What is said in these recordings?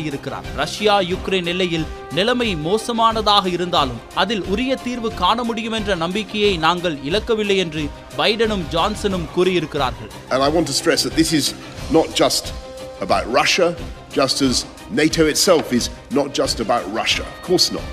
இருக்கிறார். Russia Ukraine எல்லையில் நிலைமை மோசமானதாக இருந்தாலும் அதில் உரிய தீர்வு காண முடியும் என்ற நம்பிக்கையை நாங்கள் இழக்கவில்லை என்று பைடனும் ஜான்சனும் கூறியிருக்கிறார்கள். And I want to stress that this is not just about Russia, just as NATO itself is not just about Russia. Of course not.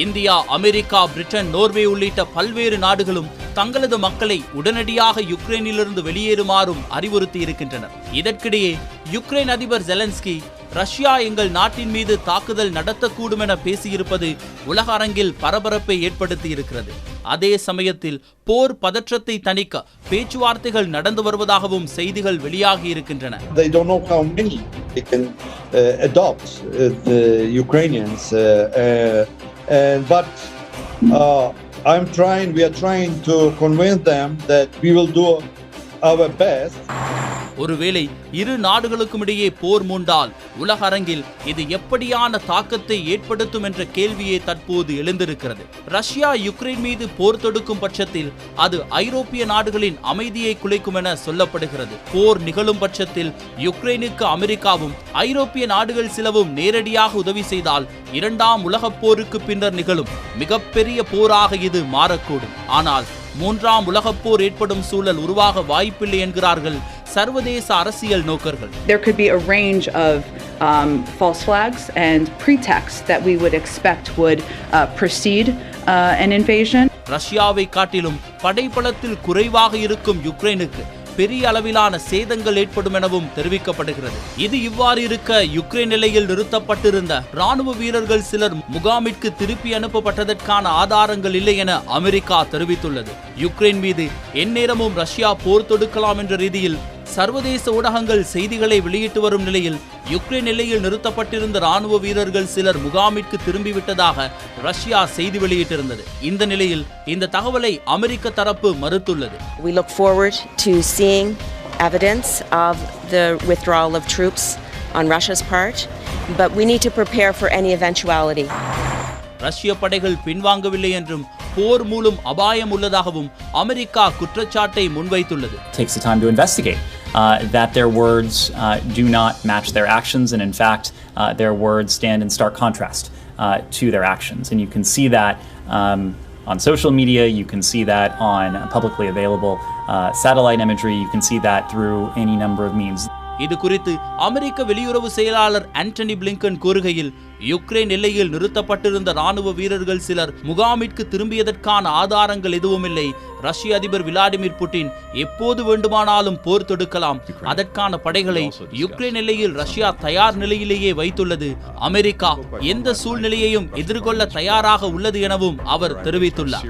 India, America, Britain, Norway உள்ளிட்ட பல்வேறு நாடுகளும் தங்களது மக்களை உடனடியாக யுக்ரைனிலிருந்து வெளியேறுமாறும் அறிவுறுத்தி இருக்கின்றனர். இதற்கிடையே யுக்ரைன் அதிபர் ஜெலன்ஸ்கி ரஷ்யா எங்கள் நாட்டின் மீது தாக்குதல் நடத்தக்கூடும் என பேசியிருப்பது உலக அரங்கில் பரபரப்பை ஏற்படுத்தி இருக்கிறது. அதே சமயத்தில் போர் பதற்றத்தை தணிக்க பேச்சுவார்த்தைகள் நடந்து வருவதாகவும் செய்திகள் வெளியாகி இருக்கின்றன. They don't know how many they can adopt the Ukrainians, but we are trying to convince them that we will do our best. ஒருவேளை இரு நாடுகளுக்கும் இடையே போர் மூண்டால் உலக அரங்கில் இது எப்படியான தாக்கத்தை ஏற்படுத்தும் என்ற கேள்வியே தற்போது எழுந்திருக்கிறது. ரஷ்யா யுக்ரைன் மீது போர் தொடுக்கும் பட்சத்தில் அது ஐரோப்பிய நாடுகளின் அமைதியை குலைக்கும் என சொல்லப்படுகிறது. போர் நிகழும் பட்சத்தில் யுக்ரைனுக்கு அமெரிக்காவும் ஐரோப்பிய நாடுகள் சிலவும் நேரடியாக உதவி செய்தால் இரண்டாம் உலகப் போருக்கு பின்னர் நிகழும் மிகப்பெரிய போராக இது மாறக்கூடும். ஆனால் மூன்றாம் உலகப் போர் ஏற்படும் சூழல் உருவாக வாய்ப்பில்லை என்கிறார்கள் சர்வதேச அரசியல் நோக்கர்கள். There could be a range of false flags and pretexts that we would expect would precede an invasion. ரஷ்யாவை காட்டிலும் படைபலத்தில் குறைவாக இருக்கும் யுக்ரைனுக்கு பெரிய அளவிலான சேதங்கள் ஏற்படும் எனவும் தெரிவிக்கப்படுகிறது. இது இவ்வாறு இருக்க யுக்ரைன் எல்லையில் நிறுத்தப்பட்டிருந்த ராணுவ வீரர்கள் சிலர் முகாமிற்கு திருப்பி அனுப்பப்பட்டதற்கான ஆதாரங்கள் இல்லை என அமெரிக்கா தெரிவித்துள்ளது. யுக்ரைன் மீது எந்நேரமும் ரஷ்யா போர் தொடுக்கலாம் என்ற ரீதியில் சர்வதேச ஊடகங்கள் செய்திகளை வெளியிட்டு வரும் நிலையில் யுக்ரைன் எல்லையில் நிறுத்தப்பட்டிருந்த ராணுவ வீரர்கள் சிலர் முகாமிற்கு திரும்பிவிட்டதாக ரஷ்யா செய்தி வெளியிட்டிருந்தது. இந்த நிலையில் இந்த தகவலை அமெரிக்க தரப்பு மறுத்துள்ளது. We look forward to seeing evidence of the withdrawal of troops on Russia's part, but we need to prepare for any eventuality. ரஷ்ய படைகள் பின்வாங்கவில்லை என்றும் போர் மூலம் அபாயம் உள்ளதாகவும் அமெரிக்கா குற்றச்சாட்டை முன்வைத்துள்ளது. Takes the time to investigate that their words do not match their actions, and in fact their words stand in stark contrast to their actions, and you can see that on social media, you can see that on publicly available satellite imagery, you can see that through any number of means. இது குறித்து அமெரிக்க வெளியுறவு செயலாளர் Antony Blinken கூறுகையில், Ukraine எல்லையில் நிறுத்தப்பட்டிருந்த ராணுவ வீரர்கள் சிலர் முகாமிற்கு திரும்பியதற்கான ஆதாரங்கள் எதுவும் இல்லை. ரஷ்ய அதிபர் விளாடிமிர் புட்டின் எப்போது வேண்டுமானாலும் போர் தொடுக்கலாம். அதற்கான படைகளை யுக்ரைன் எல்லையில் ரஷ்யா தயார் நிலையிலேயே வைத்துள்ளது. அமெரிக்கா எந்த சூழ்நிலையையும் எதிர்கொள்ள தயாராக உள்ளது எனவும் அவர் தெரிவித்துள்ளார்.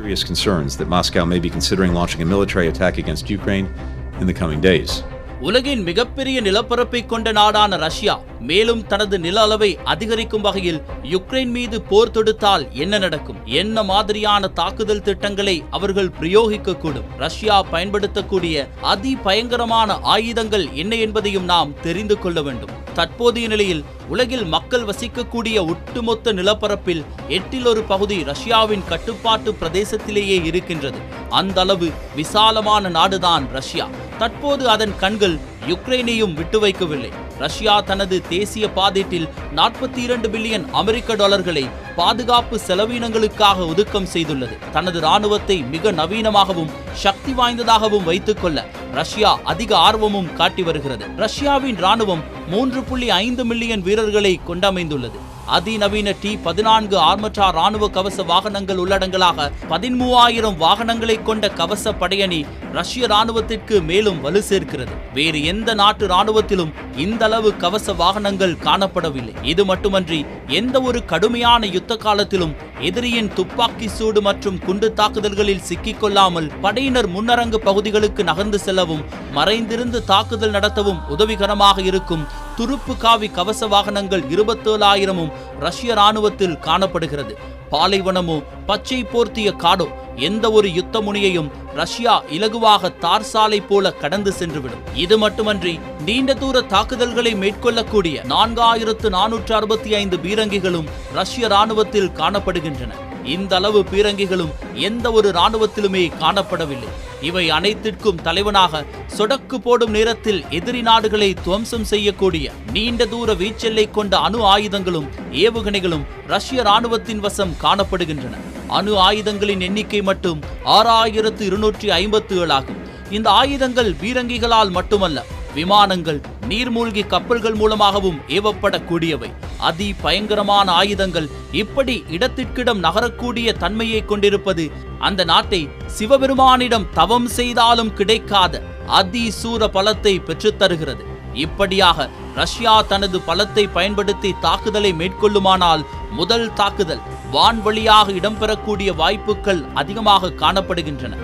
உலகின் மிகப்பெரிய நிலப்பரப்பை கொண்ட நாடான ரஷ்யா மேலும் தனது நில அளவை அதிகரிக்கும் வகையில் யுக்ரைன் மீது போர் தொடுத்தால் என்ன நடக்கும்? என்ன மாதிரியான தாக்குதல் திட்டங்களை அவர்கள் பிரயோகிக்க கூடும்? ரஷ்யா பயன்படுத்தக்கூடிய அதி பயங்கரமான ஆயுதங்கள் என்ன என்பதையும் நாம் தெரிந்து கொள்ள வேண்டும். தற்போதைய நிலையில் உலகில் மக்கள் வசிக்கக்கூடிய ஒட்டுமொத்த நிலப்பரப்பில் 8 பகுதி ரஷ்யாவின் கட்டுப்பாட்டு பிரதேசத்திலேயே இருக்கின்றது. அந்த அளவு விசாலமான நாடுதான் ரஷ்யா. தற்போது அதன் கண்கள் யுக்ரைனையும் விட்டு வைக்கவில்லை. ரஷ்யா தனது தேசிய பாதீட்டில் 42 பில்லியன் அமெரிக்க டாலர்களை பாதுகாப்பு செலவினங்களுக்காக ஒதுக்கம் செய்துள்ளது. தனது ராணுவத்தை மிக நவீனமாகவும் சக்தி வாய்ந்ததாகவும் வைத்துக் கொள்ள ரஷ்யா அதிக ஆர்வமும் காட்டி வருகிறது. ரஷ்யாவின் ராணுவம் 3.5 மில்லியன் வீரர்களை கொண்டமைந்துள்ளது. அதிநவீன T-14 ஆர்மற்றா ராணுவ கவச வாகனங்கள் உள்ளடங்கலாக 13,000 வாகனங்களை கொண்ட கவச படையணி ரஷ்ய ராணுவத்திற்கு மேலும் வலு சேர்க்கிறது. வேறு எந்த நாட்டு ராணுவத்திலும் இந்த அளவு கவச வாகனங்கள் காணப்படவில்லை. இது மட்டுமன்றி எந்த ஒரு கடுமையான யுத்த காலத்திலும் எதிரியின் துப்பாக்கி சூடு மற்றும் குண்டு தாக்குதல்களில் சிக்கிக்கொள்ளாமல் படையினர் முன்னரங்கு பகுதிகளுக்கு நகர்ந்து செல்லவும் மறைந்திருந்து தாக்குதல் நடத்தவும் உதவிகரமாக இருக்கும் துருப்பு காவி கவச வாகனங்கள் 27,000 ரஷ்ய ராணுவத்தில் காணப்படுகிறது. பாலைவனமோ பச்சை போர்த்திய காடோ எந்த ஒரு யுத்த முனையையும் ரஷ்யா இலகுவாக தார் சாலை போல கடந்து சென்றுவிடும். இது மட்டுமன்றி நீண்ட தூர தாக்குதல்களை மேற்கொள்ளக்கூடிய 4,465 பீரங்கிகளும் ரஷ்ய ராணுவத்தில் காணப்படுகின்றன. இந்த அளவு பீரங்கிகளும் எந்த ஒரு இராணுவத்திலுமே காணப்படவில்லை. இவை அனைத்திற்கும் தலைவனாக சொடக்கு போடும் நேரத்தில் எதிரி நாடுகளை துவம்சம் செய்யக்கூடிய நீண்ட தூர வீச்செல்லை கொண்ட அணு ஆயுதங்களும் ஏவுகணைகளும் ரஷ்ய இராணுவத்தின் வசம் காணப்படுகின்றன. அணு ஆயுதங்களின் எண்ணிக்கை மட்டும் 6257 ஆகும். இந்த ஆயுதங்கள் பீரங்கிகளால் மட்டுமல்ல, விமானங்கள், நீர்மூழ்கி கப்பல்கள் மூலமாகவும் ஏவப்படக்கூடியவை. அதி பயங்கரமான ஆயுதங்கள் இப்படி இடத்திற்கிடம் நகரக்கூடிய தன்மையை கொண்டிருப்பது அந்த நாட்டை சிவபெருமானிடம் தவம் செய்தாலும் கிடைக்காத அதிசூர பலத்தை பெற்றுத்தருகிறது. இப்படியாக ரஷ்யா தனது பலத்தை பயன்படுத்தி தாக்குதலை மேற்கொள்ளுமானால் முதல் தாக்குதல் வான்வழியாக இடம்பெறக்கூடிய வாய்ப்புகள் அதிகமாக காணப்படுகின்றன.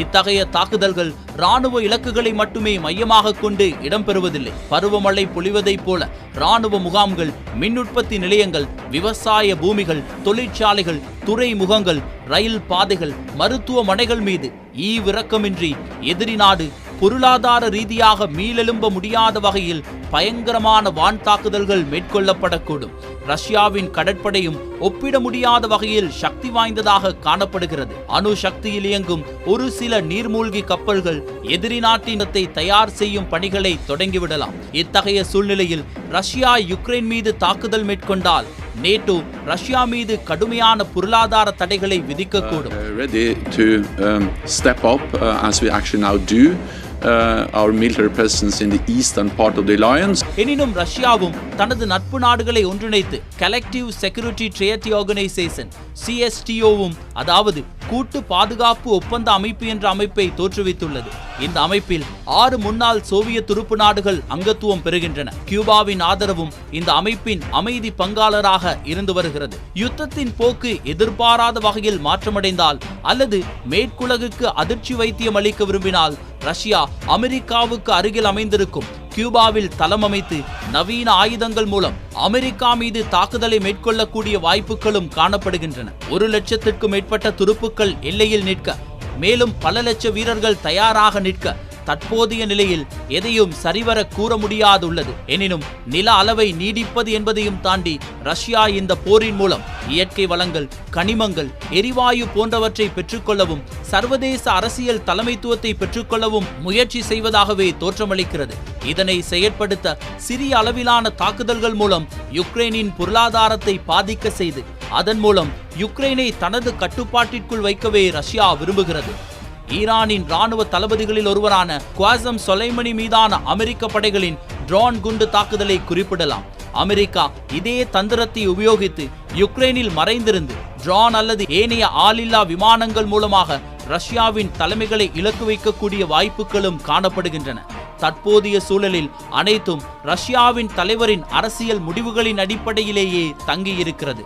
இத்தகைய தாக்குதல்கள் ராணுவ இலக்குகளை மட்டுமே மையமாக கொண்டு இடம்பெறுவதில்லை. பருவமழை பொழிவதைப் போல ராணுவ முகாம்கள், மின் உற்பத்தி நிலையங்கள், விவசாய பூமிகள், தொழிற்சாலைகள், துறைமுகங்கள், ரயில் பாதைகள், மருத்துவமனைகள் மீது ஈவிரக்கமின்றி எதிரி நாடு பொருளாதார ரீதியாக மீளெழும்ப முடியாத வகையில் பயங்கரமான வான் தாக்குதல்கள் மேற்கொள்ளப்படக்கூடும். ரஷ்யாவின் கடற்படையும் ஒப்பிட முடியாத வகையில் சக்தி வாய்ந்ததாக காணப்படுகிறது. அணு சக்தியில் இயங்கும் ஒரு சில நீர்மூழ்கி கப்பல்கள் எதிரி நாட்டினத்தை தயார் செய்யும் பணிகளை தொடங்கிவிடலாம். இத்தகைய சூழ்நிலையில் ரஷ்யா யுக்ரைன் மீது தாக்குதல் மேற்கொண்டால் நேட்டோ ரஷ்யா மீது கடுமையான பொருளாதார தடைகளை விதிக்கக்கூடும். Ready to step up as we actually now do our military presence in the eastern part of the alliance. எனினும் ரஷ்யாவும் தனது நட்பு நாடுகளை ஒன்றிணைத்து கலெக்டிவ் செக்யூரிட்டி ட்ரையட்டி ஆர்கனைசேஷன் CSTOவும், அதாவது கூட்டு பாதுகாப்பு ஒப்பந்த அமைப்பு என்ற அமைப்பை தோற்றுவித்துள்ளது. இந்த அமைப்பில் 6 முன்னாள் சோவியத் துருப்பு நாடுகள் அங்கத்துவம் பெறுகின்றன. கியூபாவின் ஆதரவும் இந்த அமைப்பின் அமைதி பங்காளராக இருந்து வருகிறது. யுத்தத்தின் போக்கு எதிர்பாராத வகையில் மாற்றமடைந்தால் அல்லது மேற்குலகுக்கு அதிர்ச்சி வைத்தியம் அளிக்க விரும்பினால் ரஷ்யா அமெரிக்காவுக்கு அருகில் அமைந்திருக்கும் கியூபாவில் தளம் அமைத்து நவீன ஆயுதங்கள் மூலம் அமெரிக்கா மீது தாக்குதலை மேற்கொள்ளக்கூடிய வாய்ப்புகளும் காணப்படுகின்றன. 1 லட்சத்திற்கும் மேற்பட்ட துருப்புக்கள் எல்லையில் நிற்க, மேலும் பல லட்ச வீரர்கள் தயாராக நிற்க தற்போதைய நிலையில் எதையும் சரிவர கூற முடியாதுள்ளது. எனினும் நில அளவை நீடிப்பது என்பதையும் தாண்டி ரஷ்யா இந்த போரின் மூலம் இயற்கை வளங்கள், கனிமங்கள், எரிவாயு போன்றவற்றை பெற்றுக்கொள்ளவும் சர்வதேச அரசியல் தலைமைத்துவத்தை பெற்றுக்கொள்ளவும் முயற்சி செய்வதாகவே தோற்றமளிக்கிறது. இதனை செயற்படுத்த சிறிய அளவிலான தாக்குதல்கள் மூலம் யுக்ரைனின் பொருளாதாரத்தை பாதிக்க செய்து அதன் மூலம் யுக்ரைனை தனது கட்டுப்பாட்டிற்குள் வைக்கவே ரஷ்யா விரும்புகிறது. ஈரானின் ராணுவ தளபதிகளில் ஒருவரான குவாசம் சொலைமனி மீதான அமெரிக்க படைகளின் ட்ரோன் குண்டு தாக்குதலை குறிப்பிடலாம். அமெரிக்கா இதே தந்திரத்தை உபயோகித்து யுக்ரைனில் மறைந்திருந்து ட்ரோன் அல்லது ஏனைய ஆளில்லா விமானங்கள் மூலமாக ரஷ்யாவின் தலைமைகளை இலக்கு வைக்கக்கூடிய வாய்ப்புகளும் காணப்படுகின்றன. தற்போதைய சூழலில் அனைத்தும் ரஷ்யாவின் தலைவரின் அரசியல் முடிவுகளின் அடிப்படையிலேயே தங்கியிருக்கிறது.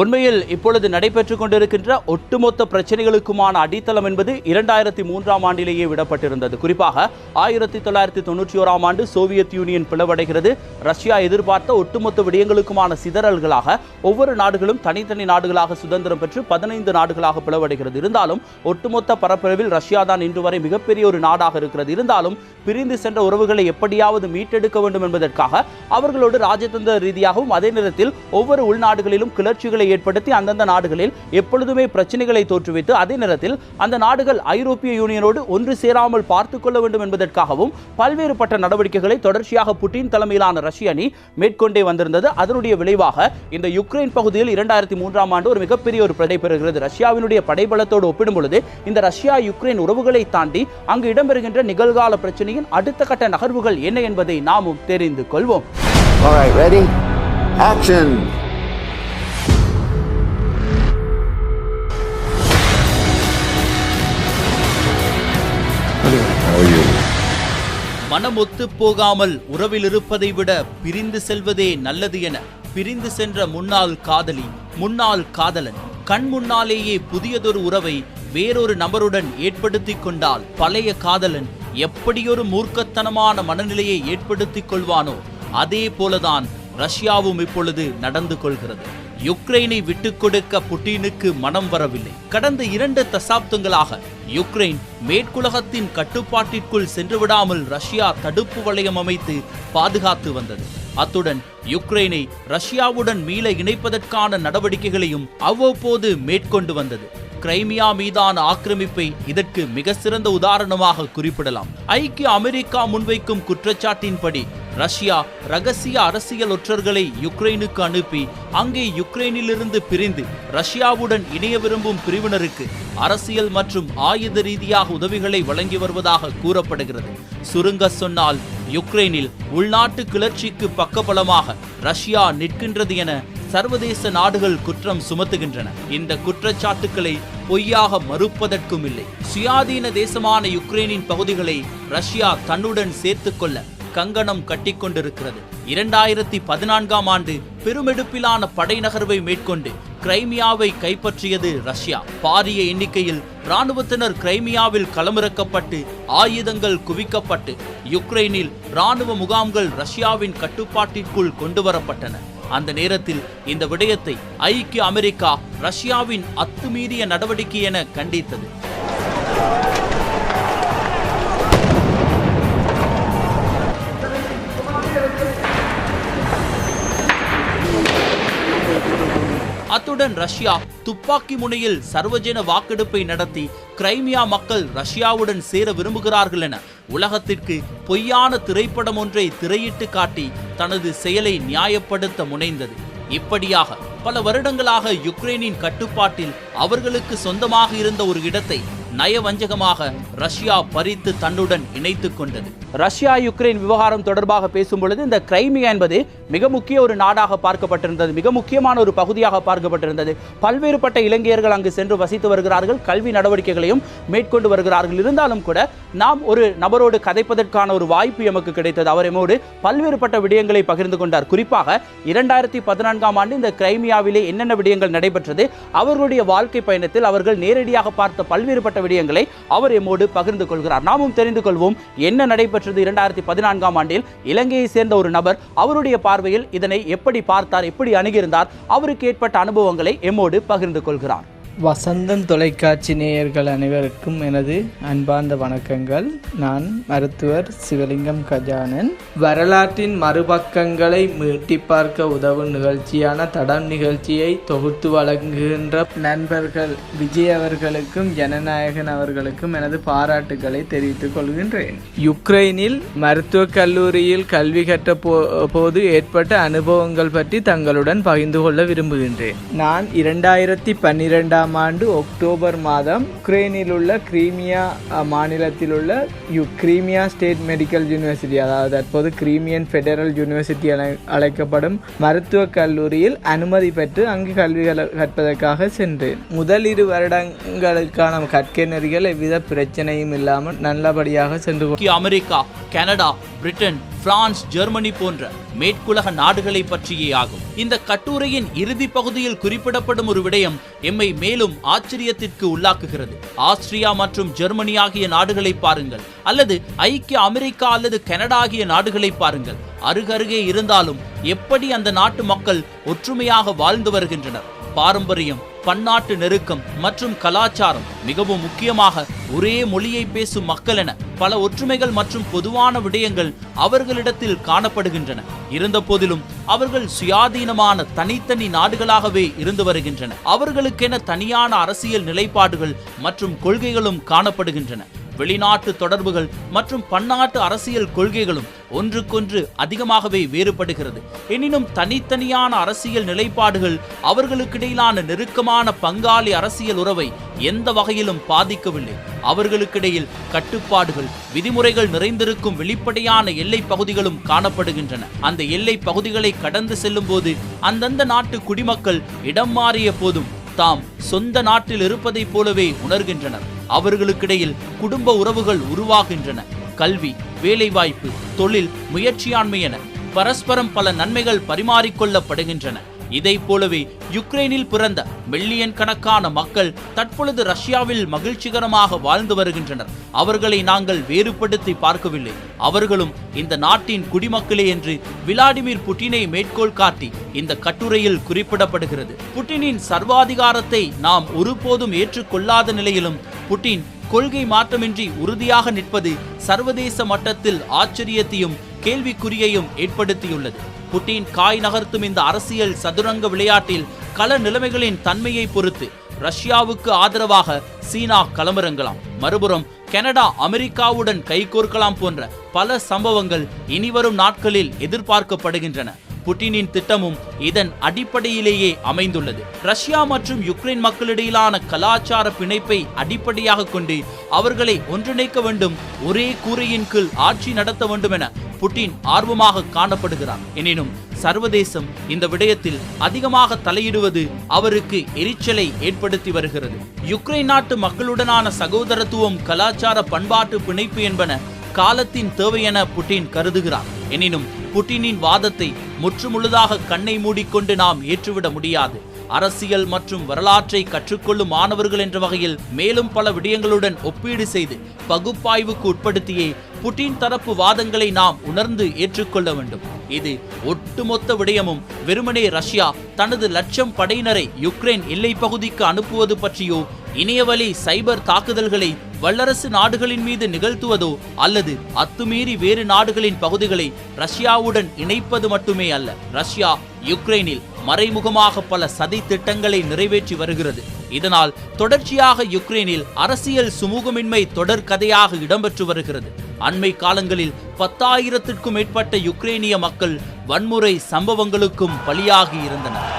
உண்மையில் இப்பொழுது நடைபெற்றுக் கொண்டிருக்கின்ற ஒட்டுமொத்த பிரச்சனைகளுக்குமான அடித்தளம் என்பது 2003ஆம் ஆண்டிலேயே விடப்பட்டிருந்தது. குறிப்பாக 1991ஆம் ஆண்டு சோவியத் யூனியன் பிளவடைகிறது. ரஷ்யா எதிர்பார்த்த ஒட்டுமொத்த விடயங்களுக்குமான சிதறல்களாக ஒவ்வொரு நாடுகளும் தனித்தனி நாடுகளாக சுதந்திரம் பெற்று 15 நாடுகளாக பிளவடைகிறது. இருந்தாலும் ஒட்டுமொத்த பரப்பளவில் ரஷ்யா தான் இன்று வரை மிகப்பெரிய ஒரு நாடாக இருக்கிறது. இருந்தாலும் பிரிந்து சென்ற உறவுகளை எப்படியாவது மீட்டெடுக்க வேண்டும் என்பதற்காக அவர்களோடு ராஜதந்திர ரீதியாகவும் அதே நேரத்தில் ஒவ்வொரு உள்நாடுகளிலும் கிளர்ச்சிகளை ஏற்படுத்தி அந்தந்த நாடுகளில் எப்பொழுதுமே பிரச்சனைகளை தோற்றுவித்து அதே நேரத்தில் அந்த நாடுகள் ஐரோப்பிய யூனியனோடு ஒன்று சேராமல் பார்த்துக் கொள்ள வேண்டும் என்பதற்காகவும் பல்வேறுபட்ட நடவடிக்கைகளை தொடர்ச்சியாக புட்டின் தலைமையிலான ரஷ்ய அணி மேற்கொண்டே வந்திருந்தது. அதனுடைய விளைவாக இந்த யுக்ரைன் பகுதியில் 2003ஆம் ஆண்டு ஒரு மிகப்பெரிய ஒரு படை பெறுகிறது. ரஷ்யாவினுடைய படைபலத்தோடு ஒப்பிடும் பொழுது இந்த ரஷ்யா யுக்ரைன் உறவுகளை தாண்டி அங்கு இடம்பெறுகின்ற நிகழ்கால பிரச்சனையின் அடுத்த கட்ட நகர்வுகள் என்ன என்பதை நாமும் தெரிந்து கொள்வோம். All right, ready? Action. மனமொத்து போகாமல் உறவில் இருப்பதை விட பிரிந்து செல்வதே நல்லது என பிரிந்து சென்ற முன்னாள் காதலி, முன்னாள் காதலன் கண் முன்னாலேயே புதியதொரு உறவை வேறொரு நபருடன் ஏற்படுத்திக் கொண்டால் பழைய காதலன் எப்படியொரு மூர்க்கத்தனமான மனநிலையை ஏற்படுத்திக் கொள்வானோ அதே போலதான் ரஷ்யாவும் இப்பொழுது நடந்து கொள்கிறது. யுக்ரைனை விட்டுக் கொடுக்க புட்டினுக்கு மனம் வரவில்லை. கடந்த 2 தசாப்தங்களாக யுக்ரைன் மேற்குலகத்தின் கட்டுப்பாட்டிற்குள் சென்றுவிடாமல் ரஷ்யா தடுப்பு வளையம் அமைத்து பாதுகாத்து வந்தது. அத்துடன் யுக்ரைனை ரஷ்யாவுடன் மீள இணைப்பதற்கான நடவடிக்கைகளையும் அவ்வப்போது மேற்கொண்டு வந்தது. கிரைமியா மீதான ஆக்கிரமிப்பை இதற்கு மிக சிறந்த உதாரணமாக குறிப்பிடலாம். ஐக்கிய அமெரிக்கா முன்வைக்கும் குற்றச்சாட்டின்படி ரஷ்யா ரகசிய அரசியல் ஒற்றர்களை யுக்ரைனுக்கு அனுப்பி அங்கே யுக்ரைனிலிருந்து பிரிந்து ரஷ்யாவுடன் இணைய விரும்பும் பிரிவினருக்கு அரசியல் மற்றும் ஆயுத ரீதியாக உதவிகளை வழங்கி வருவதாக கூறப்படுகிறது. சுருங்க சொன்னால் யுக்ரைனில் உள்நாட்டு கிளர்ச்சிக்கு பக்கபலமாக ரஷ்யா நிற்கின்றது என சர்வதேச நாடுகள் குற்றம் சுமத்துகின்றன. இந்த குற்றச்சாட்டுக்களை பொய்யாக மறுப்பதற்கும் இல்லை. சுயாதீன தேசமான யுக்ரைனின் பகுதிகளை ரஷ்யா தன்னுடன் சேர்த்துக் கொள்ள கங்கணம் கட்டிக்கொண்டிருக்கிறது. 2014ஆம் ஆண்டு பெருமெடுப்பிலான படை நகர்வை மேற்கொண்டு கிரைமியாவை கைப்பற்றியது ரஷ்யா. பாரிய எண்ணிக்கையில் இராணுவத்தினர் கிரைமியாவில் களமிறக்கப்பட்டு ஆயுதங்கள் குவிக்கப்பட்டு யுக்ரைனில் இராணுவ முகாம்கள் ரஷ்யாவின் கட்டுப்பாட்டிற்குள் கொண்டுவரப்பட்டன. அந்த நேரத்தில் இந்த விடயத்தை ஐக்கிய அமெரிக்கா ரஷ்யாவின் அத்துமீறிய நடவடிக்கை என கண்டித்தது. அத்துடன் ரஷ்யா துப்பாக்கி முனையில் சர்வஜன வாக்கெடுப்பை நடத்தி கிரைமியா மக்கள் ரஷ்யாவுடன் சேர விரும்புகிறார்கள் என உலகத்திற்கு பொய்யான திரைப்படம் ஒன்றை திரையிட்டு காட்டி தனது செயலை நியாயப்படுத்த முனைந்தது. இப்படியாக பல வருடங்களாக யுக்ரைனின் கட்டுப்பாட்டில் அவர்களுக்கு சொந்தமாக இருந்த ஒரு இடத்தை நயவஞ்சகமாக ரஷ்யா பறித்து தன்னுடன் இணைத்துக் கொண்டது. ரஷ்யா யுக்ரைன் விவகாரம் தொடர்பாக பேசும்பொழுது இந்த கிரைமியா என்பது மிக முக்கிய ஒரு நாடாக பார்க்கப்பட்டிருந்தது, மிக முக்கியமான ஒரு பகுதியாக பார்க்கப்பட்டிருந்தது. பல்வேறுபட்ட இலங்கையர்கள் அங்கு சென்று வசித்து வருகிறார்கள், கல்வி நடவடிக்கைகளையும் மேற்கொண்டு வருகிறார்கள். இருந்தாலும் கூட நாம் ஒரு நபரோடு கதைப்பதற்கான ஒரு வாய்ப்பு எமக்கு கிடைத்தது. அவர் எம்மோடு பல்வேறுபட்ட விடயங்களை பகிர்ந்து கொண்டார். குறிப்பாக 2014ஆம் ஆண்டு இந்த கிரைமியாவிலே என்னென்ன விடயங்கள் நடைபெற்றது, அவர்களுடைய வாழ்க்கை பயணத்தில் அவர்கள் நேரடியாக பார்த்த பல்வேறுபட்ட விடயங்களை அவர் எம்மோடு பகிர்ந்து கொள்கிறார். நாமும் தெரிந்து கொள்வோம் என்ன நடைபெற்றது 2014ஆம் ஆண்டில். இலங்கையை சேர்ந்த ஒரு நபர் அவருடைய பார்வையில் இதனை எப்படி பார்த்தார், எப்படி அணுகியிருந்தார், அவருக்கு ஏற்பட்ட அனுபவங்களை எம்மோடு பகிர்ந்து கொள்கிறார். வசந்தம் தொலைக்காட்சி நேயர்கள் அனைவருக்கும் எனது அன்பார்ந்த வணக்கங்கள். நான் மருத்துவர் சிவலிங்கம் கஜானன். வரலாற்றின் மறுபக்கங்களை மீட்டி பார்க்க உதவும் நிகழ்ச்சியான தடம் நிகழ்ச்சியை தொகுத்து வழங்குகின்ற நண்பர்கள் விஜய் அவர்களுக்கும் ஜனநாயகன் அவர்களுக்கும் எனது பாராட்டுகளை தெரிவித்துக் கொள்கின்றேன். யுக்ரைனில் மருத்துவக் கல்லூரியில் கல்வி கற்ற போது ஏற்பட்ட அனுபவங்கள் பற்றி தங்களுடன் பகிர்ந்து கொள்ள விரும்புகின்றேன். நான் 2012ஆம் ஆண்டு அக்டோபர் மாதம் உக்ரைனில் உள்ள கிரீமியா மாநிலத்தில் உள்ள கிரீமியா ஸ்டேட் மெடிக்கல் யூனிவர்சிட்டி, அதாவது தற்போது கிரீமியன் ஃபெடரல் யூனிவர்சிட்டி அழைக்கப்படும் மருத்துவக் கல்லூரியில் அனுமதி பெற்று அங்கு கல்வி கற்பதற்காக சென்றேன். முதல் 2 வருடங்களுக்கான கற்கை நெறிகள் எவ்வித பிரச்சனையும் இல்லாமல் நல்லபடியாக சென்று America, Canada, Britain, France, Germany போன்ற மேற்குலக நாடுகளை பற்றியே ஆகும். இந்த கட்டுரையின் இறுதி பகுதியில் குறிப்பிடப்படும் ஒரு விடயம் எம்மை மேலும் ஆச்சரியத்திற்கு உள்ளாக்குகிறது. ஆஸ்திரியா மற்றும் ஜெர்மனி ஆகிய நாடுகளை பாருங்கள், அல்லது ஐக்கிய அமெரிக்கா அல்லது கனடா ஆகிய நாடுகளை பாருங்கள். அருகருகே இருந்தாலும் எப்படி அந்த நாட்டு மக்கள் ஒற்றுமையாக வாழ்ந்து வருகின்றனர். பாரம்பரியம், பன்னாட்டு நெருக்கம் மற்றும் கலாச்சாரம், மிகவும் முக்கியமாக ஒரே மொழியை பேசும் மக்கள் என பல ஒற்றுமைகள் மற்றும் பொதுவான விடயங்கள் அவர்களிடத்தில் காணப்படுகின்றன. இருந்த போதிலும் அவர்கள் சுயாதீனமான தனித்தனி நாடுகளாகவே இருந்து வருகின்றன. அவர்களுக்கென தனியான அரசியல் நிலைப்பாடுகள் மற்றும் கொள்கைகளும் காணப்படுகின்றன. வெளிநாட்டு தொடர்புகள் மற்றும் பன்னாட்டு அரசியல் கொள்கைகளும் ஒன்றுக்கொன்று அதிகமாகவே வேறுபடுகிறது. எனினும் தனித்தனியான அரசியல் நிலைப்பாடுகள் அவர்களுக்கிடையிலான நெருக்கமான பங்காளி அரசியல் உறவை எந்த வகையிலும் பாதிக்கவில்லை. அவர்களுக்கிடையில் கட்டுப்பாடுகள், விதிமுறைகள் நிறைந்திருக்கும் வெளிப்படையான எல்லை பகுதிகளும் காணப்படுகின்றன. அந்த எல்லை பகுதிகளை கடந்து செல்லும் போது அந்தந்த நாட்டு குடிமக்கள் இடம் மாறிய போதும் தாம் சொந்த நாட்டில் இருப்பதை போலவே உணர்கின்றனர். அவர்களுக்கிடையில் குடும்ப உறவுகள் உருவாகின்றன. கல்வி, வேலைவாய்ப்பு, தொழில், முயற்சியாண்மை என பரஸ்பரம் பல நன்மைகள் பரிமாறிக்கொள்ளப்படுகின்றன. இதைப் போலவே யுக்ரைனில் பிறந்த மில்லியன் கணக்கான மக்கள் தற்பொழுது ரஷ்யாவில் மகிழ்ச்சிகரமாக வாழ்ந்து வருகின்றனர். அவர்களை நாங்கள் வேறுபடுத்தி பார்க்கவில்லை. அவர்களும் இந்த நாட்டின் குடிமக்களே என்று விளாடிமிர் புட்டினை மேற்கோள் காட்டி இந்த கட்டுரையில் குறிப்பிடப்படுகிறது. புட்டினின் சர்வாதிகாரத்தை நாம் ஒருபோதும் ஏற்றுக்கொள்ளாத நிலையிலும் புட்டின் கொள்கை மாற்றமின்றி உறுதியாக நிற்பது சர்வதேச மட்டத்தில் ஆச்சரியத்தையும் கேள்விக்குறியையும் ஏற்படுத்தியுள்ளது. புட்டின் காய் நகர்த்தும் இந்த அரசியல் சதுரங்க விளையாட்டில் கள நிலைமைகளின் தன்மையை பொறுத்து ரஷ்யாவுக்கு ஆதரவாக சீனா களமிறங்கலாம், மறுபுறம் கனடா அமெரிக்காவுடன் கைகோர்க்கலாம் போன்ற பல சம்பவங்கள் இனிவரும் நாட்களில் எதிர்பார்க்கப்படுகின்றன. புட்டினின் திட்டமும் இதன் அடிப்படையிலேயே அமைந்துள்ளது. ரஷ்யா மற்றும் யுக்ரைன் மக்களிடையிலான கலாச்சார பிணைப்பை அடிப்படையாக கொண்டு அவர்களை ஒன்றிணைக்க வேண்டும், ஒரே கூரையின் கீழ் ஆட்சி நடத்த வேண்டும் என புட்டின் ஆர்வமாக காணப்படுகிறார். எனினும் சர்வதேசம் இந்த விடயத்தில் அதிகமாக தலையிடுவது அவருக்கு எரிச்சலை ஏற்படுத்தி வருகிறது. யுக்ரைன் நாட்டு மக்களுடனான சகோதரத்துவம், கலாச்சார பண்பாட்டு பிணைப்பு என்பன காலத்தின் தேவை என புட்டின் கருதுகிறார். எனினும் புட்டினின் வாதத்தை முற்றுமுழுதாக கண்ணை மூடிக்கொண்டு நாம் ஏற்றுவிட முடியாது. அரசியல் மற்றும் வரலாற்றை கற்றுக்கொள்ளும் மாணவர்கள் என்ற வகையில் மேலும் பல விடயங்களுடன் ஒப்பீடு செய்து பகுப்பாய்வுக்கு உட்படுத்தியே புட்டின் தரப்பு வாதங்களை நாம் உணர்ந்து ஏற்றுக்கொள்ள வேண்டும். இது ஒட்டுமொத்த விடயமும் வெறுமனே ரஷ்யா தனது லட்சம் படையினரை யுக்ரைன் எல்லை பகுதிக்கு அனுப்புவது பற்றியோ, இணையவழி சைபர் தாக்குதல்களை வல்லரசு நாடுகளின் மீது நிகழ்த்துவதோ அல்லது அத்துமீறி வேறு நாடுகளின் பகுதிகளை ரஷ்யாவுடன் இணைப்பது மட்டுமே அல்ல. ரஷ்யா யுக்ரைனில் மறைமுகமாக பல சதி திட்டங்களை நிறைவேற்றி வருகிறது. இதனால் தொடர்ச்சியாக யுக்ரைனில் அரசியல் சுமூகமின்மை தொடர் கதையாக இடம்பெற்று வருகிறது. அண்மை காலங்களில் 10,000க்கும் மேற்பட்ட யுக்ரைனிய மக்கள் வன்முறை சம்பவங்களுக்கும் பலியாகி இருந்தனர்.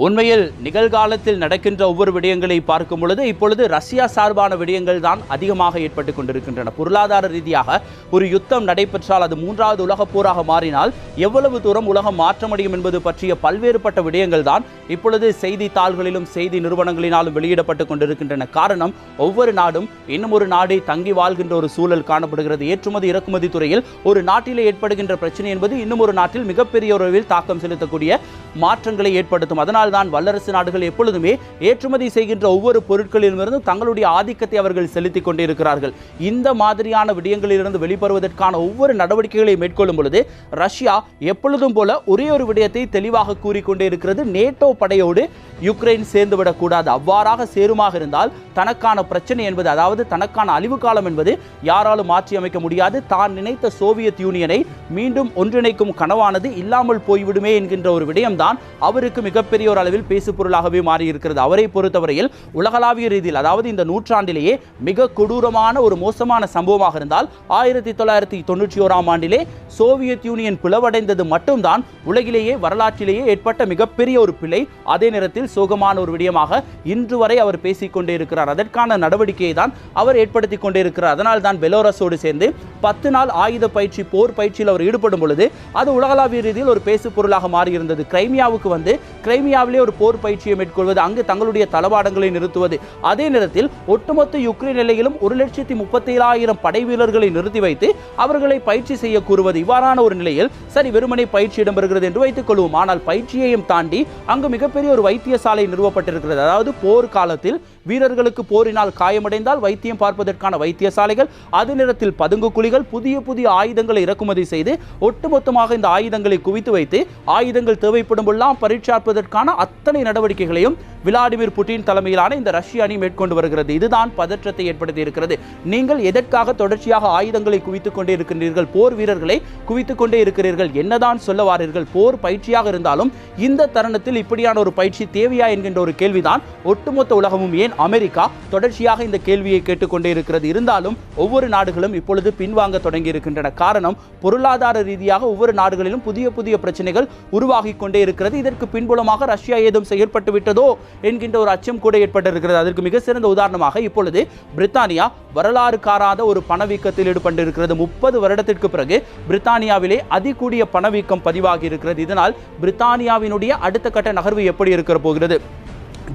உண்மையில் நிகழ்காலத்தில் நடக்கின்ற ஒவ்வொரு விடயங்களை பார்க்கும் பொழுது இப்பொழுது ரஷ்யா சார்பான விடயங்கள் தான் அதிகமாக ஏற்பட்டு கொண்டிருக்கின்றன. பொருளாதார ரீதியாக ஒரு யுத்தம் நடைபெற்றால் அது 3வது உலகப் போராக மாறினால் எவ்வளவு தூரம் உலகம் மாற்றமடையும் என்பது பற்றிய பல்வேறுபட்ட விடயங்கள் தான் இப்பொழுது செய்தித்தாள்களிலும் செய்தி நிறுவனங்களினாலும் வெளியிடப்பட்டு கொண்டிருக்கின்றன. காரணம், ஒவ்வொரு நாடும் இன்னும் ஒரு நாடை தங்கி வாழ்கின்ற ஒரு சூழல் காணப்படுகிறது. ஏற்றுமதி இறக்குமதி துறையில் ஒரு நாட்டிலே ஏற்படுகின்ற பிரச்சனை என்பது இன்னும் ஒரு நாட்டில் மிகப்பெரிய அளவில் தாக்கம் செலுத்தக்கூடிய மாற்றங்களை ஏற்படுத்தும். அதனால் தான் வல்லரசு நாடுகள் எப்பொழுதுமே ஏற்றுமதி செய்கின்ற ஒவ்வொரு பொருட்களிலிருந்து தங்களுடைய ஆதிக்கத்தை அவர்கள் செலுத்திக் கொண்டே இருக்கிறார்கள். இந்த மாதிரியான விடயங்களிலிருந்து வெளிப்படுவதற்கான ஒவ்வொரு நடவடிக்கைகளை மேற்கொள்ளும் பொழுது ரஷ்யா எப்பொழுதும் போல ஒரே ஒரு விடயத்தை தெளிவாக கூறிக்கொண்டே இருக்கிறது: நேட்டோ படையோடு யுக்ரைன் சேர்ந்துவிடக் கூடாது. அவ்வாறாக சேருமாக இருந்தால் தனக்கான பிரச்சனை என்பது, அதாவது தனக்கான அழிவு காலம் என்பது யாராலும் மாற்றி அமைக்க முடியாது. தான் நினைத்த சோவியத் யூனியனை மீண்டும் ஒன்றிணைக்கும் கனவானது இல்லாமல் போய்விடுமே என்கின்ற ஒரு விடயம்தான் அவருக்கு மிகப்பெரிய ஒரு அளவில் பேசு பொருளாகவே மாறியிருக்கிறது. அவரை பொறுத்தவரையில் உலகளாவிய ரீதியில், அதாவது இந்த நூற்றாண்டிலேயே மிக கொடூரமான ஒரு மோசமான சம்பவமாக இருந்தால் 1991ஆம் ஆண்டிலே சோவியத் யூனியன் பிளவடைந்தது மட்டும்தான் உலகிலேயே வரலாற்றிலேயே ஏற்பட்ட மிகப்பெரிய ஒரு பிழை. அதே நேரத்தில் சோகமான ஒரு விடயமாக இன்று வரை அவர் பேசிக்கொண்டே இருக்கிறார். அதற்கான நடவடிக்கையை தான் அவர் ஏற்படுத்திக் கொண்டே இருக்கிறார். அதனால் தான் பெலோரஸோடு சேர்ந்து 10 நாள் ஆயுத பயிற்சி, போர் பயிற்சியில் அவர் ஈடுபடும் பொழுது அது உலகளாவிய ரீதியில் ஒரு பேசு பொருளாக மாறியிருந்தது. கிரைமியாவுக்கு வந்து கிரைமியாவிலே ஒரு போர் பயிற்சியை மேற்கொள்வது, அங்கு தங்களுடைய தளவாடங்களை நிறுத்துவது, அதே நேரத்தில் ஒட்டுமொத்த யுக்ரைன் எல்லையிலும் 1,37,000 படை வீரர்களை நிறுத்தி வைத்து அவர்களை பயிற்சி செய்ய கூறுவது, இவ்வாறான ஒரு நிலையில் சரி வெறுமனை பயிற்சி இடம்பெறுகிறது என்று வைத்துக் கொள்வோம். ஆனால் பயிற்சியையும் தாண்டி அங்கு மிகப்பெரிய ஒரு வைத்தியசாலை நிறுவப்பட்டிருக்கிறது. அதாவது போர் காலத்தில் வீரர்களுக்கு போரினால் காயமடைந்தால் வைத்தியம் பார்ப்பதற்கான வைத்தியசாலைகள், அதே நேரத்தில் பதுங்கு குழிகள், புதிய புதிய ஆயுதங்களை இறக்குமதி செய்து ஒட்டுமொத்தமாக இந்த ஆயுதங்களை குவித்து வைத்து ஆயுதங்கள் தேவைப்படும் எல்லாம் பரீட்சார்ப்பதற்கான அத்தனை நடவடிக்கைகளையும் விளாடிமிர் புட்டின் தலைமையிலான இந்த ரஷ்ய அணி மேற்கொண்டு வருகிறது. இதுதான் பதற்றத்தை ஏற்படுத்தி இருக்கிறது. நீங்கள் எதற்காக தொடர்ச்சியாக ஆயுதங்களை குவித்துக் கொண்டே இருக்கின்றீர்கள்? போர் வீரர்களை குவித்துக் கொண்டே இருக்கிறீர்கள், என்னதான் சொல்ல வாரீர்கள்? போர் பயிற்சியாக இருந்தாலும் இந்த தருணத்தில் இப்படியான ஒரு பயிற்சி தேவையா என்கின்ற ஒரு கேள்விதான் ஒட்டுமொத்த உலகமும், ஏன் அமெரிக்கா தொடர்ச்சியாக இந்த கேள்வியை கேட்டுக்கொண்டே இருக்கிறது. இருந்தாலும் ஒவ்வொரு நாடுகளும் இப்பொழுது பின்வாங்க தொடங்கி இருக்கின்றன. காரணம், பொருளாதார ரீதியாக ஒவ்வொரு நாடுகளிலும் புதிய புதிய பிரச்சனைகள் உருவாகி கொண்டே இருக்கிறது. இதற்கு பின்புலமாக ரஷ்யா ஏதும் செயல்பட்டு விட்டதோ என்கின்ற ஒரு அச்சம் கூட ஏற்பட்டிருக்கிறது. அதற்கு மிக சிறந்த உதாரணமாக இப்பொழுது பிரித்தானியா வரலாறு காராத ஒரு பணவீக்கத்தில் ஈடுபட்டிருக்கிறது. 30 வருடத்திற்கு பிறகு பிரித்தானியாவிலே அதிகூடிய பணவீக்கம் பதிவாகி இருக்கிறது. இதனால் பிரித்தானியாவினுடைய அடுத்த கட்ட நகர்வு எப்படி இருக்க போகிறது?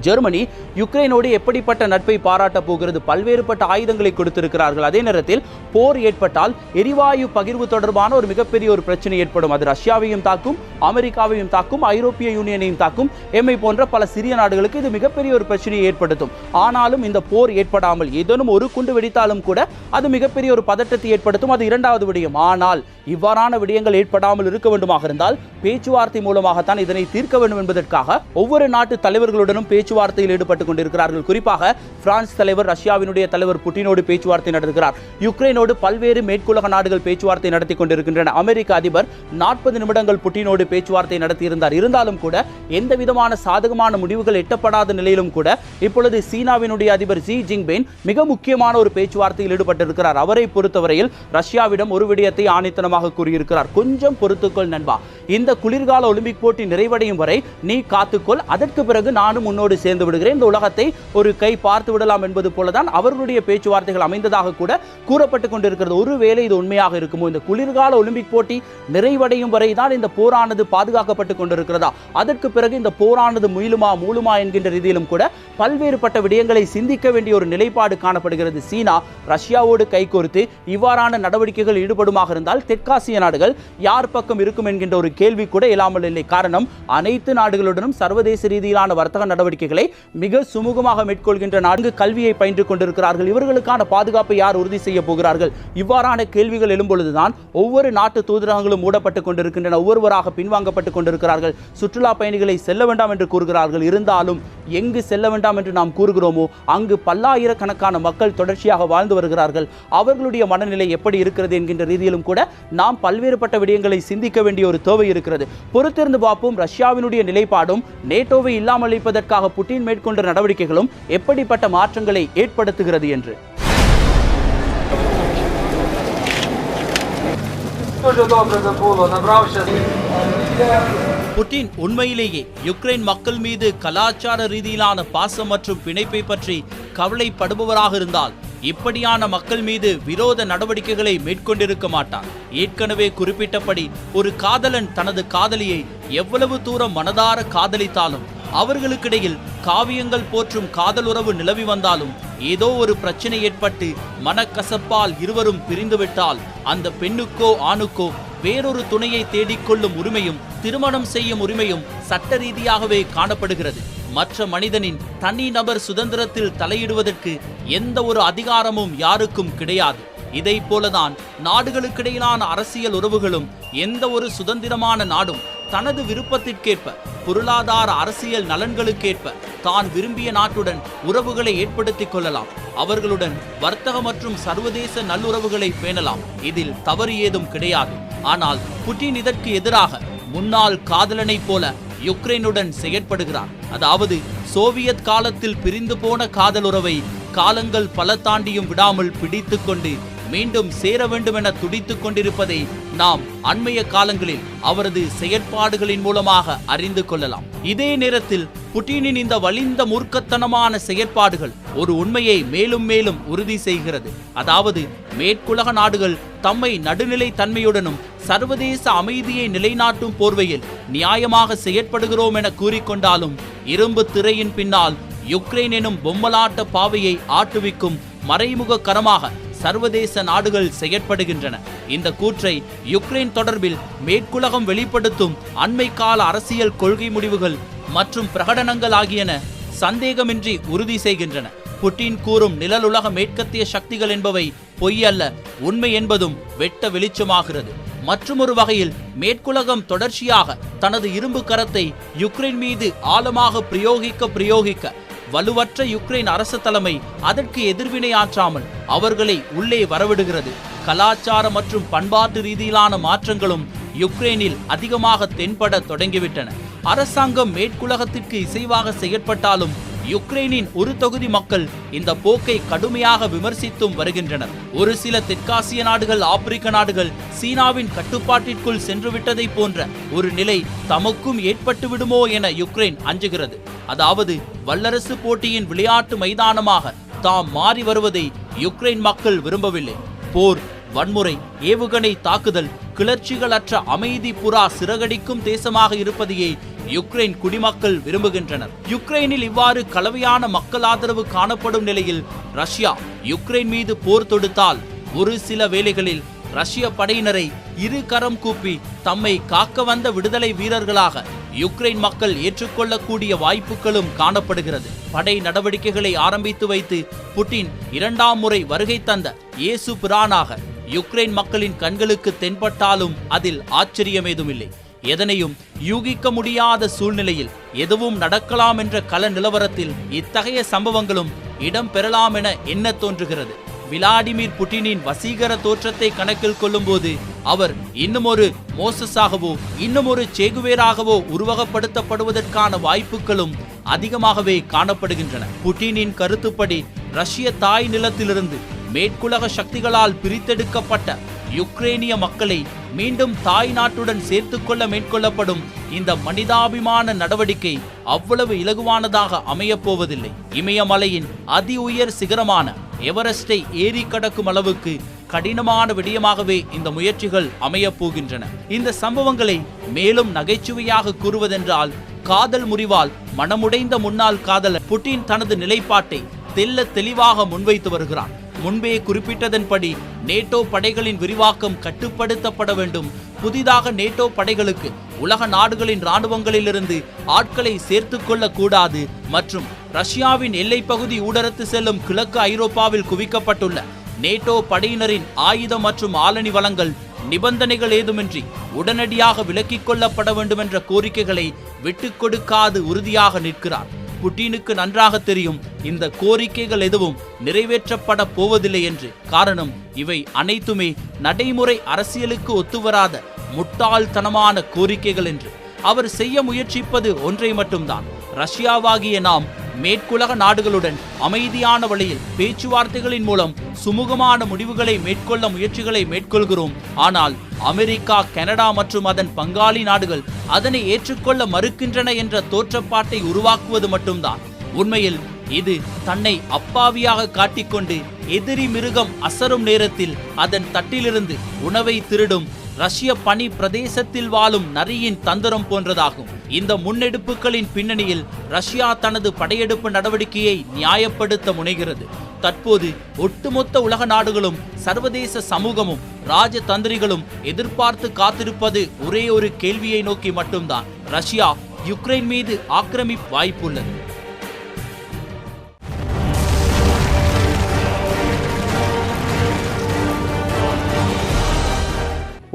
ஜெர்மனி யுக்ரைனோடு எப்படிப்பட்ட நட்பை பாராட்டப் போகிறது? பல்வேறுபட்ட ஆயுதங்களை கொடுத்திருக்கிறார்கள். அதே நேரத்தில் போர் ஏற்பட்டால் எரிவாயு பகிர்வு தொடர்பான ஒரு மிகப்பெரிய ஒரு பிரச்சனை ஏற்படும். அது ரஷ்யாவையும் தாக்கும், அமெரிக்காவையும் தாக்கும், ஐரோப்பிய யூனியனையும் தாக்கும். எம்மை போன்ற பல சிறிய நாடுகளுக்கு இது மிகப்பெரிய ஒரு பிரச்சனையை ஏற்படுத்தும். ஆனாலும் இந்த போர் ஏற்படாமல் ஏதேனும் ஒரு குண்டு வெடித்தாலும் கூட அது மிகப்பெரிய ஒரு பதட்டத்தை ஏற்படுத்தும். அது இரண்டாவது விடயம். ஆனால் இவ்வாறான விடயங்கள் ஏற்படாமல் இருக்க வேண்டுமாக இருந்தால் பேச்சுவார்த்தை மூலமாகத்தான் இதனை தீர்க்க வேண்டும் என்பதற்காக ஒவ்வொரு நாட்டு தலைவர்களுடனும் பேச்சுவார்த்தையில் ஈடுபட்டுக் கொண்டிருக்கிறார்கள். குறிப்பாக பிரான்ஸ் தலைவர் ரஷ்யாவினுடைய தலைவர் புட்டினோடு பேச்சுவார்த்தை நடத்துகிறார். யுக்ரைனோடு பல்வேறு மேற்குலக நாடுகள் பேச்சுவார்த்தை நடத்தி கொண்டிருக்கின்றன. அமெரிக்க அதிபர் 40 நிமிடங்கள் புட்டினோடு பேச்சுவார்த்தை நடத்தியிருந்தார். இருந்தாலும் கூட எந்த விதமான சாதகமான முடிவுகள் எட்டப்படாத நிலையிலும் கூட இப்பொழுது சீனாவினுடைய அதிபர் ஜி ஜின்பிங் மிக முக்கியமான ஒரு பேச்சுவார்த்தையில் ஈடுபட்டிருக்கிறார். அவரை பொறுத்தவரையில் ரஷ்யாவிடம் ஒரு விடயத்தை ஆணித்தனமாக கூறியிருக்கிறார். கொஞ்சம் பொறுத்துக்கொள் நண்பா, இந்த குளிர்கால ஒலிம்பிக் போட்டி நிறைவடையும் வரை நீ காத்துக்கொள், அதற்கு பிறகு நானும் உன்னோடு சேர்ந்து விடுகிறேன், இந்த உலகத்தை ஒரு கை பார்த்து விடலாம் என்பது போலதான் அவர்களுடைய பேச்சுவார்த்தைகள் அமைந்ததாக கூட கூறப்பட்டுக் கொண்டிருக்கிறது. ஒருவேளை இது உண்மையாக இருக்குமோ? இந்த குளிர்கால ஒலிம்பிக் போட்டி நிறைவடையும் வரைதான் இந்த போரானது பாதுகாக்கப்பட்டுக் கொண்டிருக்கிறதா? அதற்கு பிறகு இந்த போரானது மூலுமா என்கின்ற ரீதியிலும் கூட பல்வேறுபட்ட விடயங்களை சிந்திக்க வேண்டிய ஒரு நிலைப்பாடு காணப்படுகிறது. சீனா ரஷ்யாவோடு கைகோர்த்து இவ்வாறான நடவடிக்கைகள் ஈடுபடுமாக இருந்தால் தெற்காசிய நாடுகள் யார் பக்கம் இருக்கும் என்கின்ற ஒரு கேள்வி கூட இல்லாமல் இல்லை. காரணம், அனைத்து நாடுகளுடனும் சர்வதேச ரீதியிலான வர்த்தக நடவடிக்கைகளை மிக சுமூகமாக மேற்கொள்கின்ற நான்கு கல்வியை பயின்று கொண்டிருக்கிறார்கள். இவர்களுக்கான பாதுகாப்பை யார் உறுதி செய்ய போகிறார்கள்? இவ்வாறான கேள்விகள் எழும்பொழுதுதான் ஒவ்வொரு நாட்டு தூதரகங்களும் மூடப்பட்டுக் கொண்டிருக்கின்றன. ஒவ்வொருவராக பின்வாங்கப்பட்டுக் கொண்டிருக்கிறார்கள். சுற்றுலா பயணிகளை செல்ல வேண்டாம் என்று கூறுகிறார்கள். இருந்தாலும் எங்கு செல்ல வேண்டாம் என்று நாம் கூறுகிறோமோ அங்கு பல்லாயிரக்கணக்கான மக்கள் தொடர்ச்சியாக வாழ்ந்து வருகிறார்கள். அவர்களுடைய மனநிலை எப்படி இருக்கிறது என்கின்ற ரீதியிலும் கூட நாம் பல்வேறுபட்ட விடயங்களை சிந்திக்க வேண்டிய ஒரு தேவை இருக்கிறது. பொறுத்திருந்து பார்ப்போம். ரஷ்யாவினுடைய நிலைப்பாடும் நேட்டோவை இல்லாமல் அளிப்பதற்காக புட்டின் மேற்கொண்ட நடவடிக்கைகளும் எப்படிப்பட்ட மாற்றங்களை ஏற்படுத்துகிறது என்று. புட்டின் உண்மையிலேயே யுக்ரைன் மக்கள் மீது கலாச்சார ரீதியிலான பாசம் மற்றும் பிணைப்பை பற்றி கவலைப்படுபவராக இருந்தால் இப்படியான மக்கள் மீது விரோத நடவடிக்கைகளை மேற்கொண்டிருக்க மாட்டார். ஏற்கனவே குறிப்பிட்டபடி ஒரு காதலன் தனது காதலியை எவ்வளவு தூரம் மனதார காதலித்தாலும் அவர்களுக்கிடையில் காவியங்கள் போற்றும் காதல் உறவு நிலவி வந்தாலும் ஏதோ ஒரு பிரச்சனை ஏற்பட்டு மனக்கசப்பால் இருவரும் பிரிந்துவிட்டால் அந்த பெண்ணுக்கோ ஆணுக்கோ வேறொரு துணையை தேடிக்கொள்ளும் உரிமையும் திருமணம் செய்யும் உரிமையும் சட்ட ரீதியாகவே காணப்படுகிறது. மற்ற மனிதனின் தனி நபர் சுதந்திரத்தில் தலையிடுவதற்கு எந்த ஒரு அதிகாரமும் யாருக்கும் கிடையாது. இதை போலதான் நாடுகளுக்கிடையிலான அரசியல் உறவுகளும் எந்த ஒரு சுதந்திரமான நாடும் தனது விருப்பத்திற்கேற்ப பொருளாதார அரசியல் நலன்களுக்கேற்ப தான் விரும்பிய நாட்டுடன் உறவுகளை ஏற்படுத்திக் கொள்ளலாம். அவர்களுடன் வர்த்தக மற்றும் சர்வதேச நல்லுறவுகளை பேணலாம். இதில் தவறு ஏதும் கிடையாது. ஆனால் புட்டின் இதற்கு எதிராக முன்னாள் காதலனை போல யுக்ரைனுடன் செயற்படுகிறார். அதாவது சோவியத் காலத்தில் பிரிந்து போன காதலுறவை காலங்கள் பல தாண்டியும் விடாமல் பிடித்து கொண்டு மீண்டும் சேர வேண்டும் என துடித்துக் கொண்டிருப்பதை நாம் அண்மைய காலங்களில் அவரது செயற்பாடுகளின் மூலமாக அறிந்து கொள்ளலாம். இதே நேரத்தில் புட்டினின் இந்த வலிந்த மூர்க்கத்தனமான செயற்பாடுகள் ஒரு உண்மையை மேலும் மேலும் உறுதி செய்கிறது. அதாவது மேற்குலக நாடுகள் தம்மை நடுநிலை தன்மையுடனும் சர்வதேச அமைதியை நிலைநாட்டும் போர்வையில் நியாயமாக செயற்படுகிறோம் என கூறிக்கொண்டாலும் இரும்பு திரையின் பின்னால் யுக்ரைன் எனும் பொம்மலாட்ட பாவையை ஆட்டுவிக்கும் மறைமுக கரமாக சர்வதேச நாடுகள் செயற்படுகின்றன. இந்த கூற்றை யுக்ரைன் தொடர்பில் மேற்குலகம் வெளிப்படுத்தும் அண்மை கால அரசியல் கொள்கை முடிவுகள் மற்றும் பிரகடனங்கள் ஆகியன சந்தேகமின்றி உறுதி செய்கின்றன. புட்டின் கூறும் நிழலுலக மேற்கத்திய சக்திகள் என்பவை பொய் அல்ல, உண்மை என்பதும் வெட்ட வெளிச்சமாகிறது. மற்றொரு வகையில் மேற்குலகம் தொடர்ச்சியாக தனது இரும்பு கரத்தை யுக்ரைன் மீது ஆழமாக பிரயோகிக்க வலுவற்ற யுக்ரைன் அரசு தலைமை அதற்கு எதிர்வினை ஆற்றாமல் அவர்களை உள்ளே வரவிடுகிறது. கலாச்சார மற்றும் பண்பாட்டு ரீதியிலான மாற்றங்களும் யுக்ரைனில் அதிகமாக தென்பட தொடங்கிவிட்டன. அரசாங்கம் மேற்குலகத்திற்கு இசைவாக செயற்பட்டாலும் யுக்ரைனின் ஒரு தொகுதி மக்கள் இந்த போக்கை கடுமையாக விமர்சித்தும் வருகின்றனர். ஒரு சில தெற்காசிய நாடுகள், ஆப்பிரிக்க நாடுகள் சீனாவின் கட்டுப்பாட்டிற்குள் சென்றுவிட்டதை போன்ற ஒரு நிலை தமக்கும் ஏற்பட்டு விடுமோ என யுக்ரைன் அஞ்சுகிறது. அதாவது வல்லரசு போட்டியின் விளையாட்டு மைதானமாக தாம் மாறி வருவதை யுக்ரைன் மக்கள் விரும்பவில்லை. போர், வன்முறை, ஏவுகணை தாக்குதல், கிளர்ச்சிகளற்ற அமைதி புறா சிறகடிக்கும் தேசமாக இருப்பதையே யுக்ரைன் குடிமக்கள் விரும்புகின்றனர். யுக்ரைனில் இவ்வாறு கலவையான மக்கள் ஆதரவு காணப்படும் நிலையில் ரஷ்யா யுக்ரைன் மீது போர் தொடுத்தால் ஒரு சில வேளைகளில் ரஷ்ய படையினரை இரு கரம் கூப்பி தம்மை காக்க வந்த விடுதலை வீரர்களாக யுக்ரைன் மக்கள் ஏற்றுக்கொள்ளக்கூடிய வாய்ப்புகளும் காணப்படுகிறது. படை நடவடிக்கைகளை ஆரம்பித்து வைத்து புட்டின் 2ஆம் முறை வருகை தந்த இயேசு பிரானாக யுக்ரைன் மக்களின் கண்களுக்கு தென்பட்டாலும் அதில் ஆச்சரியமேதுமில்லை. எதனையும் யூகிக்க முடியாத சூழ்நிலையில் எதுவும் நடக்கலாம் என்ற கள நிலவரத்தில் இத்தகைய சம்பவங்களும் இடம்பெறலாம் என எண்ண தோன்றுகிறது. விளாடிமிர் புட்டினின் வசீகர தோற்றத்தை கணக்கில் கொள்ளும்போது அவர் இன்னும் ஒரு மோசஸாகவோ இன்னும் ஒரு சேகுவேராகவோ உருவகப்படுத்தப்படுவதற்கான வாய்ப்புகளும் அதிகமாகவே காணப்படுகின்றன. புட்டினின் கருத்துப்படி ரஷ்ய தாய் நிலத்திலிருந்து மேற்குலக சக்திகளால் பிரித்தெடுக்கப்பட்ட யுக்ரேனிய மக்களை மீண்டும் தாய் நாட்டுடன் சேர்த்துக்கொள்ள மேற்கொள்ளப்படும் இந்த மனிதாபிமான நடவடிக்கை அவ்வளவு இலகுவானதாக அமையப்போவதில்லை. இமயமலையின் அதி உயர் சிகரமான எவரெஸ்டை ஏறி கடக்கும் அளவுக்கு கடினமான விடயமாகவே இந்த முயற்சிகள் அமையப் போகின்றன. இந்த சம்பவங்களை மேலும் நகைச்சுவையாக கூறுவதென்றால், காதல் முறிவால் மனமுடைந்த முன்னாள் காதலர் புட்டின் தனது நிலைப்பாட்டை தெல்ல தெளிவாக முன்வைத்து வருகிறார். முன்பே குறிப்பிட்டதன்படி நேட்டோ படைகளின் விரிவாக்கம் கட்டுப்படுத்தப்பட வேண்டும். புதிதாக நேட்டோ படைகளுக்கு உலக நாடுகளின் இராணுவங்களிலிருந்து ஆட்களை சேர்த்துக் கொள்ளக்கூடாது மற்றும் ரஷ்யாவின் எல்லைப்பகுதி ஊடறுத்து செல்லும் கிழக்கு ஐரோப்பாவில் குவிக்கப்பட்டுள்ள நேட்டோ படையினரின் ஆயுதம் மற்றும் ஆளணி வளங்கள் நிபந்தனைகள் ஏதுமின்றி உடனடியாக விலக்கிக் கொள்ளப்பட வேண்டும் என்ற கோரிக்கைகளை விட்டுக் கொடுக்காது உறுதியாக நிற்கிறார். புட்டினுக்கு நன்றாக தெரியும் இந்த கோரிக்கைகள் எதுவும் நிறைவேற்றப்பட போவதில்லை என்று. காரணம், இவை அனைத்துமே நடைமுறை அரசியலுக்கு ஒத்துவராத முட்டாள்தனமான கோரிக்கைகள் என்று. அவர் செய்ய முயற்சிப்பது ஒன்றை மட்டும்தான். ரஷ்யாவாகிய நாம் மேற்குலக நாடுகளுடன் அமைதியான வழியில் பேச்சுவார்த்தைகளின் மூலம் சுமூகமான முடிவுகளை மேற்கொள்ள முயற்சிகளை மேற்கொள்கிறோம். ஆனால் அமெரிக்கா, கனடா மற்றும் அதன் பங்காளி நாடுகள் அதனை ஏற்றுக்கொள்ள மறுக்கின்றன என்ற தோற்றப்பாட்டை உருவாக்குவது மட்டும்தான். உண்மையில் இது தன்னை அப்பாவியாக காட்டிக்கொண்டு எதிரி மிருகம் அசரும் நேரத்தில் அதன் தட்டிலிருந்து உணவை திருடும் ரஷ்ய பனி பிரதேசத்தில் வாழும் நரியின் தந்திரம் போன்றதாகும். இந்த முன்னெடுப்புகளின் பின்னணியில் ரஷ்யா தனது படையெடுப்பு நடவடிக்கையை நியாயப்படுத்த முனைகிறது. தற்போது ஒட்டுமொத்த உலக நாடுகளும் சர்வதேச சமூகமும் ராஜதந்திரிகளும் எதிர்பார்த்து காத்திருப்பது ஒரே ஒரு கேள்வியை நோக்கி மட்டும்தான். ரஷ்யா யுக்ரைன் மீது ஆக்கிரமிப்பு வாய்ப்புள்ளது.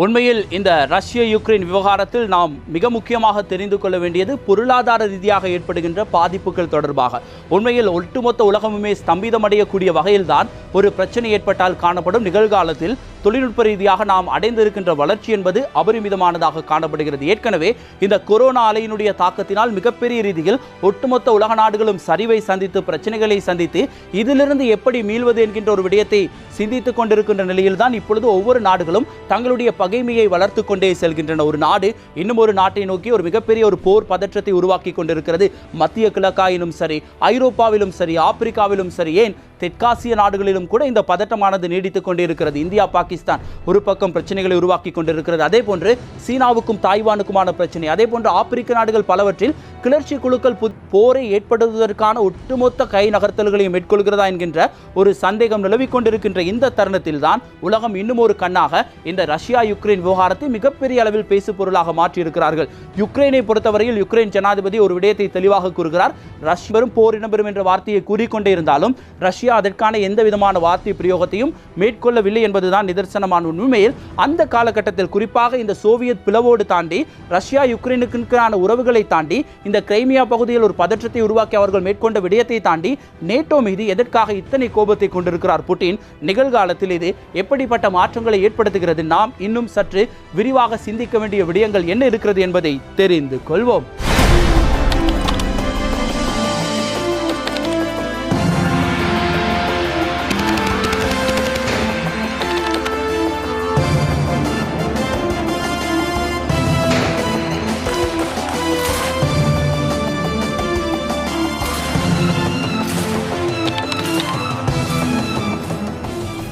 உண்மையில் இந்த ரஷ்ய யுக்ரைன் விவகாரத்தில் நாம் மிக முக்கியமாக தெரிந்து கொள்ள வேண்டியது பொருளாதார ரீதியாக ஏற்படுகின்ற பாதிப்புகள் தொடர்பாக. உண்மையில் ஒட்டுமொத்த உலகமுமே ஸ்தம்பிதமடையக்கூடிய வகையில்தான் ஒரு பிரச்சனை ஏற்பட்டால் காணப்படும். நிகழ்காலத்தில் தொழில்நுட்ப ரீதியாக நாம் அடைந்திருக்கின்ற வளர்ச்சி என்பது அபரிமிதமானதாக காணப்படுகிறது. ஏற்கனவே இந்த கொரோனா அலையினுடைய தாக்கத்தினால் மிகப்பெரிய ரீதியில் ஒட்டுமொத்த உலக நாடுகளும் சரிவை சந்தித்து பிரச்சனைகளை சந்தித்து இதிலிருந்து எப்படி மீள்வது என்கின்ற ஒரு விடயத்தை சிந்தித்துக் கொண்டிருக்கின்ற நிலையில்தான் இப்பொழுது ஒவ்வொரு நாடுகளும் தங்களுடைய பகைமையை வளர்த்து கொண்டே செல்கின்றன. ஒரு நாடு இன்னும் ஒரு நாட்டை நோக்கி ஒரு மிகப்பெரிய ஒரு போர் பதற்றத்தை உருவாக்கி கொண்டிருக்கிறது. மத்திய கிழக்காயினும் சரி, ஐரோப்பாவிலும் சரி, ஆப்பிரிக்காவிலும் சரி, ஏன் தெற்காசிய நாடுகளிலும் கூட இந்த பதட்டமானது நீடித்துக் கொண்டிருக்கிறது. இந்தியா, பாகிஸ்தான் ஒரு பக்கம் பிரச்சனைகளை உருவாக்கி கொண்டிருக்கிறது. அதே போன்று சீனாவுக்கும் தாய்வானுக்குமான பிரச்சனை, அதே போன்று ஆப்பிரிக்க நாடுகள் பலவற்றில் கிளர்ச்சி குழுக்கள் போரை ஏற்படுத்துவதற்கான ஒட்டுமொத்த கை நகர்த்தல்களையும் மேற்கொள்கிறதா என்கின்ற ஒரு சந்தேகம் நிலவிக் கொண்டிருக்கின்ற இந்த தருணத்தில் தான் உலகம் இன்னும் ஒரு கண்ணாக இந்த ரஷ்யா யுக்ரைன் விவகாரத்தை மிகப்பெரிய அளவில் பேசு பொருளாக மாற்றியிருக்கிறார்கள். யுக்ரைனை பொறுத்தவரையில் யுக்ரைன் ஜனாதிபதி ஒரு விடயத்தை தெளிவாக கூறுகிறார். ரஷ்யரும் போர் இடம்பெறும் என்ற வார்த்தையை கூறிக்கொண்டே இருந்தாலும் ரஷ்யா அதற்கான எந்த விதமான வார்த்தை பிரயோகத்தையும் மேற்கொள்ளவில்லை என்பதுதான் நிதர்சனமான உண்மையில். அந்த காலகட்டத்தில் குறிப்பாக இந்த சோவியத் பிளவோடு தாண்டி ரஷ்யா யுக்ரைனுக்கான உறவுகளை தாண்டி இந்த கிரைமியா பகுதியில் ஒரு பதற்றத்தை உருவாக்கி அவர்கள் மேற்கொண்ட விடயத்தை தாண்டி நேட்டோ மீது எதற்காக இத்தனை கோபத்தை கொண்டிருக்கிறார் புட்டின்? நிகழ்காலத்தில் இது எப்படிப்பட்ட மாற்றங்களை ஏற்படுத்துகிறது? நாம் இன்னும் சற்று விரிவாக சிந்திக்க வேண்டிய விடயங்கள் என்ன இருக்கிறது என்பதை தெரிந்து கொள்வோம்.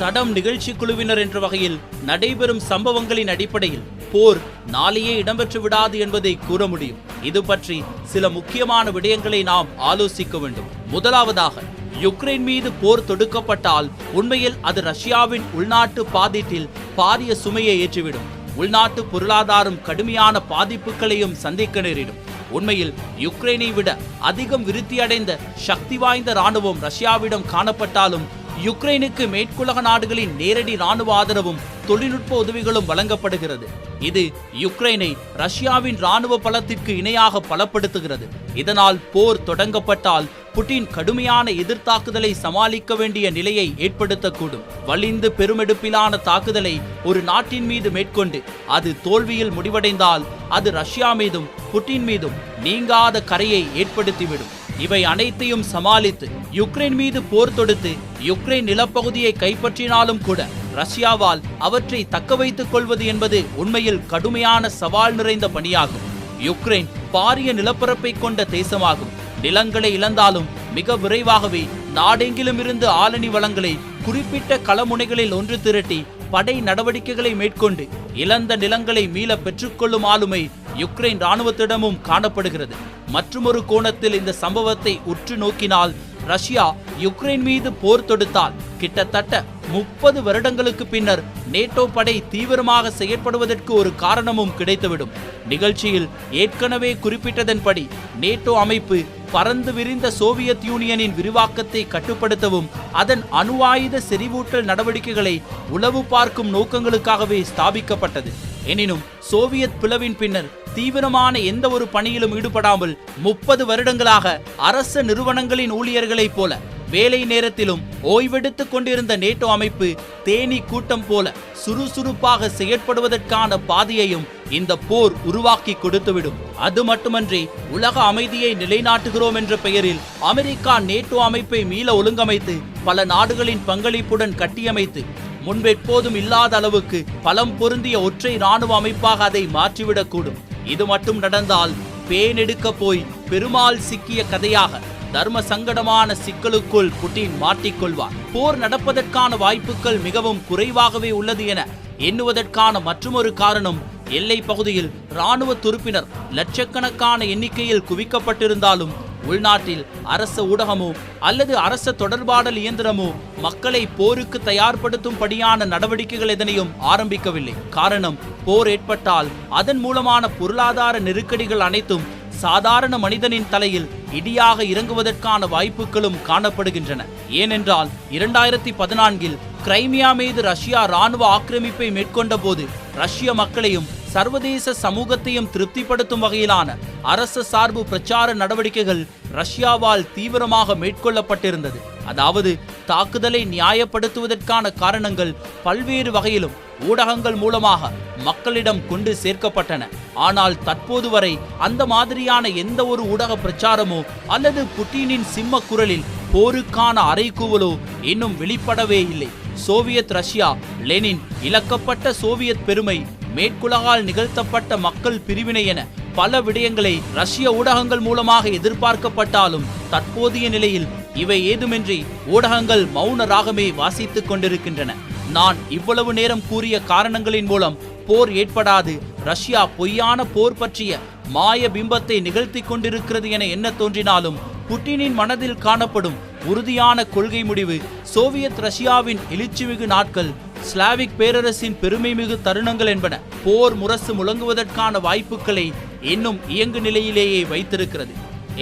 தடம் நிகழ்ச்சி குழுவினர் என்ற வகையில் நடைபெறும் சம்பவங்களின் அடிப்படையில் போர் நாளையே இடம்பெற்று விடாது என்பதை கூற முடியும். இது பற்றி சில முக்கியமான விடயங்களை நாம் ஆலோசிக்க வேண்டும். முதலாவதாக, யுக்ரைன் மீது போர் தொடுக்கப்பட்டால் உண்மையில் அது ரஷ்யாவின் உள்நாட்டு பாதீட்டில் பாரிய சுமையை ஏற்றிவிடும். உள்நாட்டு பொருளாதாரம் கடுமையான பாதிப்புகளையும் சந்திக்க நேரிடும். உண்மையில் யுக்ரைனை விட அதிகம் விருத்தியடைந்த சக்தி வாய்ந்த இராணுவம் ரஷ்யாவிடம் காணப்பட்டாலும் யுக்ரைனுக்கு மேற்குலக நாடுகளின் நேரடி இராணுவ ஆதரவும் தொழில்நுட்ப உதவிகளும் வழங்கப்படுகிறது. இது யுக்ரைனை ரஷ்யாவின் இராணுவ பலத்திற்கு இணையாக பலப்படுத்துகிறது. இதனால் போர் தொடங்கப்பட்டால் புட்டின் கடுமையான எதிர்த்தாக்குதலை சமாளிக்க வேண்டிய நிலையை ஏற்படுத்தக்கூடும். வலிந்து பெருமெடுப்பிலான தாக்குதலை ஒரு நாட்டின் மீது மேற்கொண்டு அது தோல்வியில் முடிவடைந்தால் அது ரஷ்யா மீதும் புட்டின் மீதும் நீங்காத கரையை ஏற்படுத்திவிடும். இவை அனைத்தையும் சமாளித்து யுக்ரைன் மீது போர் தொடுத்து யுக்ரைன் நிலப்பகுதியை கைப்பற்றினாலும் கூட ரஷ்யாவால் அவற்றை தக்க வைத்துக் கொள்வது என்பது உண்மையில் கடுமையான சவால் நிறைந்த பணியாகும். யுக்ரைன் பாரிய நிலப்பரப்பை கொண்ட தேசமாகும். நிலங்களை இழந்தாலும் மிக விரைவாகவே நாடெங்கிலும் இருந்து ஆளணி வளங்களை குறிப்பிட்ட களமுனைகளில் ஒன்று திரட்டி படை நடவடிக்கைகளை மேற்கொண்டு இழந்த நிலங்களை மீள பெற்றுக்கொள்ளும் ஆளுமை யுக்ரைன் இராணுவத்திடமும் காணப்படுகிறது. மற்றொரு கோணத்தில் இந்த சம்பவத்தை உற்று நோக்கினால் ரஷ்யா யுக்ரைன் மீது போர் தொடுத்தால் கிட்டத்தட்ட 30 வருடங்களுக்கு பின்னர் நேட்டோ படை தீவிரமாக செயற்படுவதற்கு ஒரு காரணமும் கிடைத்துவிடும். நிகழ்ச்சியில் ஏற்கனவே குறிப்பிட்டதன்படி நேட்டோ அமைப்பு பறந்து விரிந்த சோவியத் யூனியனின் விரிவாக்கத்தை கட்டுப்படுத்தவும் அதன் அணு ஆயுத செறிவூட்டல் நடவடிக்கைகளை உளவு பார்க்கும் நோக்கங்களுக்காகவே ஸ்தாபிக்கப்பட்டது. எனினும் சோவியத் பிளவின் பின்னர் தீவிரமான எந்த ஒரு பணியிலும் ஈடுபடாமல் 30 வருடங்களாக அரச நிறுவனங்களின் ஊழியர்களைப் போல வேலை நேரத்திலும் ஓய்வெடுத்துக் கொண்டிருந்த நேட்டோ அமைப்பு தேனீ கூட்டம் போல சுறுசுறுப்பாக செயற்படுவதற்கான பாதையையும் இந்த போர் உருவாக்கி கொடுத்துவிடும். அது மட்டுமன்றி உலக அமைதியை நிலைநாட்டுகிறோம் என்ற பெயரில் அமெரிக்கா நேட்டோ அமைப்பை மீள ஒழுங்கமைத்து பல நாடுகளின் பங்களிப்புடன் கட்டியமைத்து முன்பெப்போதும் இல்லாத அளவுக்கு பலம் பொருந்திய ஒற்றை இராணுவ அமைப்பாக அதை மாற்றிவிடக்கூடும். இது மட்டும் நடந்தால் பேனெடுக்க போய் பெருமாள் சிக்கிய கதையாக தர்ம சங்கடமான சிக்கலுக்குள் புட்டின் மாட்டிக்கொள்வார். போர் நடப்பதற்கான வாய்ப்புகள் மிகவும் குறைவாகவே உள்ளது என எண்ணுவதற்கான மற்றொரு காரணம், எல்லை பகுதியில் இராணுவ துருப்பினர் லட்சக்கணக்கான எண்ணிக்கையில் குவிக்கப்பட்டிருந்தாலும் உள்நாட்டில் அரச ஊடகமோ அல்லது அரச தொடர்பாடல் இயந்திரமோ மக்களை போருக்கு தயார்படுத்தும்படியான நடவடிக்கைகள் எதனையும் ஆரம்பிக்கவில்லை. காரணம், போர் ஏற்பட்டால் அதன் மூலமான பொருளாதார நெருக்கடிகள் அனைத்தும் சாதாரண மனிதனின் தலையில் இடியாக இறங்குவதற்கான வாய்ப்புகளும் காணப்படுகின்றன. ஏனென்றால் 2014 கிரைமியா மீது ரஷ்யா இராணுவ ஆக்கிரமிப்பை மேற்கொண்ட போது ரஷ்ய மக்களையும் சர்வதேச சமூகத்தையும் திருப்திப்படுத்தும் வகையிலான அரச சார்பு பிரச்சார நடவடிக்கைகள் ரஷ்யாவால் தீவிரமாக மேற்கொள்ளப்பட்டிருந்தது. அதாவது தாக்குதலை நியாயப்படுத்துவதற்கான காரணங்கள் பல்வேறு வகையிலும் ஊடகங்கள் மூலமாக மக்களிடம் கொண்டு சேர்க்கப்பட்டன. ஆனால் தற்போது வரை அந்த மாதிரியான எந்த ஒரு ஊடக பிரச்சாரமோ அல்லது புட்டினின் சிம்ம குரலில் போருக்கான அறைகூவலோ இன்னும் வெளிப்படவே இல்லை. சோவியத் ரஷ்யா, லெனின், இழக்கப்பட்ட சோவியத் பெருமை, மேற்குலகால் நிகழ்த்தப்பட்ட மக்கள் பிரிவினை என பல விடயங்களை ரஷ்ய ஊடகங்கள் மூலமாக எதிர்பார்க்கப்பட்டாலும் தற்போதைய நிலையில் இவை ஏதுமின்றி ஊடகங்கள் மௌன ராகமே வாசித்துக் கொண்டிருக்கின்றன. நான் இவ்வளவு நேரம் கூறிய காரணங்களின் மூலம் போர் ஏற்படாது, ரஷ்யா பொய்யான போர் பற்றிய மாய பிம்பத்தை நிகழ்த்தி கொண்டிருக்கிறது என எண்ண தோன்றினாலும் புட்டினின் மனதில் காணப்படும் உறுதியான கொள்கை முடிவு, சோவியத் ரஷ்யாவின் எழுச்சிமிகு நாட்கள், ஸ்லாவிக் பேரரசின் பெருமை மிகு தருணங்கள் என்பன போர் முரசு முழங்குவதற்கான வாய்ப்புகளை இன்னும் இயங்கு நிலையிலேயே வைத்திருக்கிறது.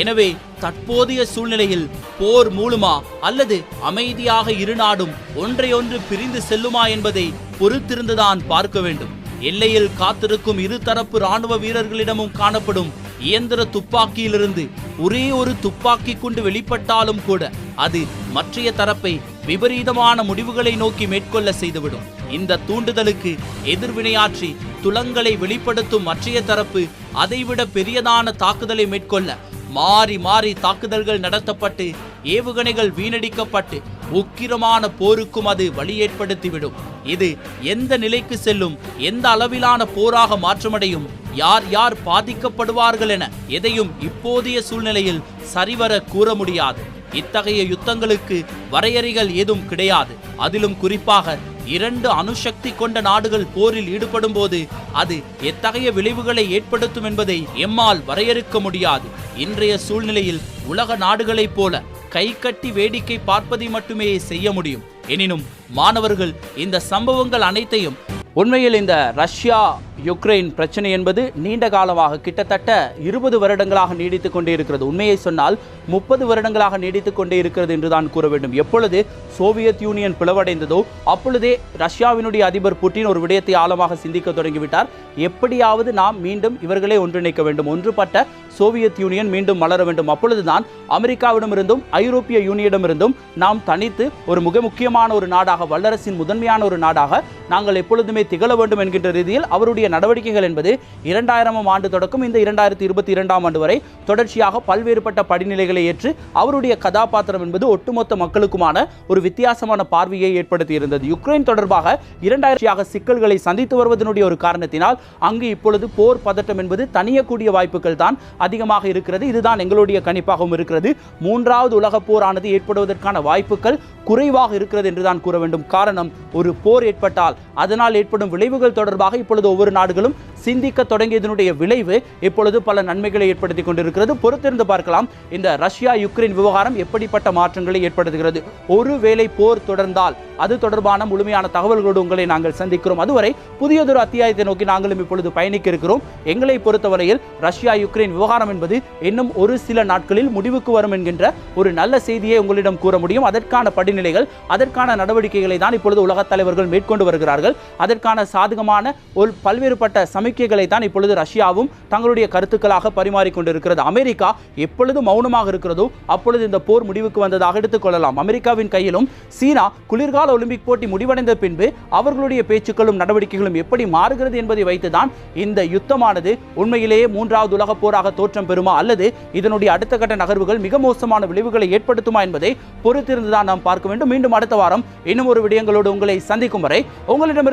எனவே தற்போதைய சூழ்நிலையில் போர் மூலுமா அல்லது அமைதியாக இரு நாடும் ஒன்றையொன்று பிரிந்து செல்லுமா என்பதை பொறுத்திருந்துதான் பார்க்க வேண்டும். எல்லையில் காத்திருக்கும் இருதரப்பு இராணுவ வீரர்களிடமும் காணப்படும் இயந்திர துப்பாக்கியிலிருந்து ஒரே ஒரு துப்பாக்கி கொண்டு வெளிப்பட்டாலும் கூட அது மற்றைய தரப்பை விபரீதமான முடிவுகளை நோக்கி மேற்கொள்ள செய்துவிடும். இந்த தூண்டுதலுக்கு எதிர்வினையாற்றி துலங்களை வெளிப்படுத்தும் மற்றைய தரப்பு அதைவிட பெரியதான தாக்குதலை மேற்கொள்ள மாறி மாறி தாக்குதல்கள் நடத்தப்பட்டு ஏவுகணைகள் வீணடிக்கப்பட்டு உக்கிரமான போருக்கும் அது வழி ஏற்படுத்திவிடும். இது எந்த நிலைக்கு செல்லும், எந்த அளவிலான போராக மாற்றமடையும், யார் யார் பாதிக்கப்படுவார்கள் என எதையும் இப்போதைய சூழ்நிலையில் சரிவர கூற முடியாது. இத்தகைய யுத்தங்களுக்கு வரையறைகள் ஏதும் கிடையாது. அதிலும் குறிப்பாக 2 அணுசக்தி கொண்ட நாடுகள் போரில் ஈடுபடும் போது அது எத்தகைய விளைவுகளை ஏற்படுத்தும் என்பதை எம்மால் வரையறுக்க முடியாது. இன்றைய சூழ்நிலையில் உலக நாடுகளைப் போல கை கட்டி வேடிக்கை பார்ப்பதை மட்டுமே செய்ய முடியும். எனினும் மாணவர்கள் இந்த சம்பவங்கள் அனைத்தையும் உண்மையில் இந்த ரஷ்யா யுக்ரைன் பிரச்சனை என்பது நீண்ட காலமாக கிட்டத்தட்ட 20 வருடங்களாக நீடித்துக் கொண்டே இருக்கிறது. உண்மையை சொன்னால் 30 வருடங்களாக நீடித்துக் கொண்டே இருக்கிறது என்றுதான் கூற வேண்டும். எப்பொழுது சோவியத் யூனியன் பிளவடைந்ததோ அப்பொழுதே ரஷ்யாவினுடைய அதிபர் புட்டின் ஒரு விடயத்தை ஆழமாக சிந்திக்க தொடங்கிவிட்டார். எப்படியாவது நாம் மீண்டும் இவர்களை ஒன்றிணைக்க வேண்டும், ஒன்றுபட்ட சோவியத் யூனியன் மீண்டும் மலர வேண்டும். அப்பொழுதுதான் அமெரிக்காவிடமிருந்தும் ஐரோப்பிய யூனியனிடமிருந்தும் நாம் தனித்து ஒரு மிக முக்கியமான ஒரு நாடாக, வல்லரசின் முதன்மையான ஒரு நாடாக நாங்கள் எப்பொழுதுமே திகழ வேண்டும் என்கின்ற ரீதியில் அவருடைய நடவடிக்கைகள் என்பது 2000ஆம் ஆண்டு தொடக்கம் இந்த 2022ஆம் ஆண்டு வரை தொடர்ச்சியாக பல்வேறுபட்ட படிநிலைகளை ஏற்று அவருடைய கதாபாத்திரம் என்பது ஒட்டுமொத்த மக்களுக்குமான ஒரு வித்தியாசமான பார்வையை ஏற்படுத்தி இருந்தது. யுக்ரைன் தொடர்பாக 2000 சிக்கல்களை சந்தித்து வருவதனுடைய ஒரு காரணத்தினால் அங்கு இப்பொழுது போர் பதட்டம் என்பது தணியக்கூடிய வாய்ப்புகள் தான் அதிகமாக இருக்கிறது. இதுதான் எங்களுடைய கணிப்பாகவும் இருக்கிறது. 3வது உலக போரானது ஏற்படுவதற்கான வாய்ப்புகள் குறைவாக இருக்கிறது என்றுதான் கூற வேண்டும். காரணம், ஒரு போர் ஏற்பட்டால் அதனால் ஏற்படும் விளைவுகள் தொடர்பாக இப்பொழுது ஒவ்வொரு நாடுகளும் சிந்திக்க தொடங்கியதனுடைய விளைவு இப்பொழுது பல நன்மைகளை ஏற்படுத்தி கொண்டிருக்கிறது. பொறுத்திருந்து பார்க்கலாம் இந்த ரஷ்யா யுக்ரைன் விவகாரம் எப்படிப்பட்ட மாற்றங்களை ஏற்படுத்துகிறது. ஒருவேளை போர் தொடர்ந்தால் அது தொடர்பான முழுமையான தகவல்களோடு உங்களை நாங்கள் சந்திக்கிறோம். அதுவரை புதியதொரு அத்தியாயத்தை நோக்கி நாங்களும் இப்பொழுது பயணிக்க இருக்கிறோம். எங்களை பொறுத்தவரையில் ரஷ்யா யுக்ரைன் விவகாரம் என்பது இன்னும் ஒரு சில நாட்களில் முடிவுக்கு வரும் என்கின்ற ஒரு நல்ல செய்தியை உங்களிடம் கூற முடியும். அதற்கான படிநிலைகள், அதற்கான நடவடிக்கைகளை தான் இப்பொழுது உலகத் தலைவர்கள் மேற்கொண்டு வருகிறார்கள். அதற்கான சாதகமான ஒரு பல்வேறுபட்ட சமிக்கைகளை தான் இப்பொழுது ரஷ்யாவும் தங்களுடைய கருத்துக்களாக பரிமாறிக்கொண்டிருக்கிறது. அமெரிக்கா எப்பொழுது மௌனமாக இருக்கிறதோ அப்பொழுது இந்த போர் முடிவுக்கு வந்ததாக எடுத்துக்கொள்ளலாம். அமெரிக்காவின் கையிலும் சீனா குளிர்கால ஒலிம்பிக் போட்டி முடிவடைந்த பின்பு அவர்களுடைய பேச்சுக்களும் நடவடிக்கைகளும் எப்படி மாறுகிறது என்பதை வைத்துதான் இந்த யுத்தமானது உண்மையிலேயே 3வது உலக போராக தோற்றம் பெறுமா அல்லது இதனுடைய அடுத்த கட்ட நகர்வுகள் மிக மோசமான விளைவுகளை ஏற்படுத்துமா என்பதை பொறுத்திருந்துதான் நாம் பார்க்க வேண்டும். மீண்டும் அடுத்த வாரம் இன்னும் ஒரு விடயங்களோடு உங்களை சந்திக்கும் வரை உங்களிடமிருந்து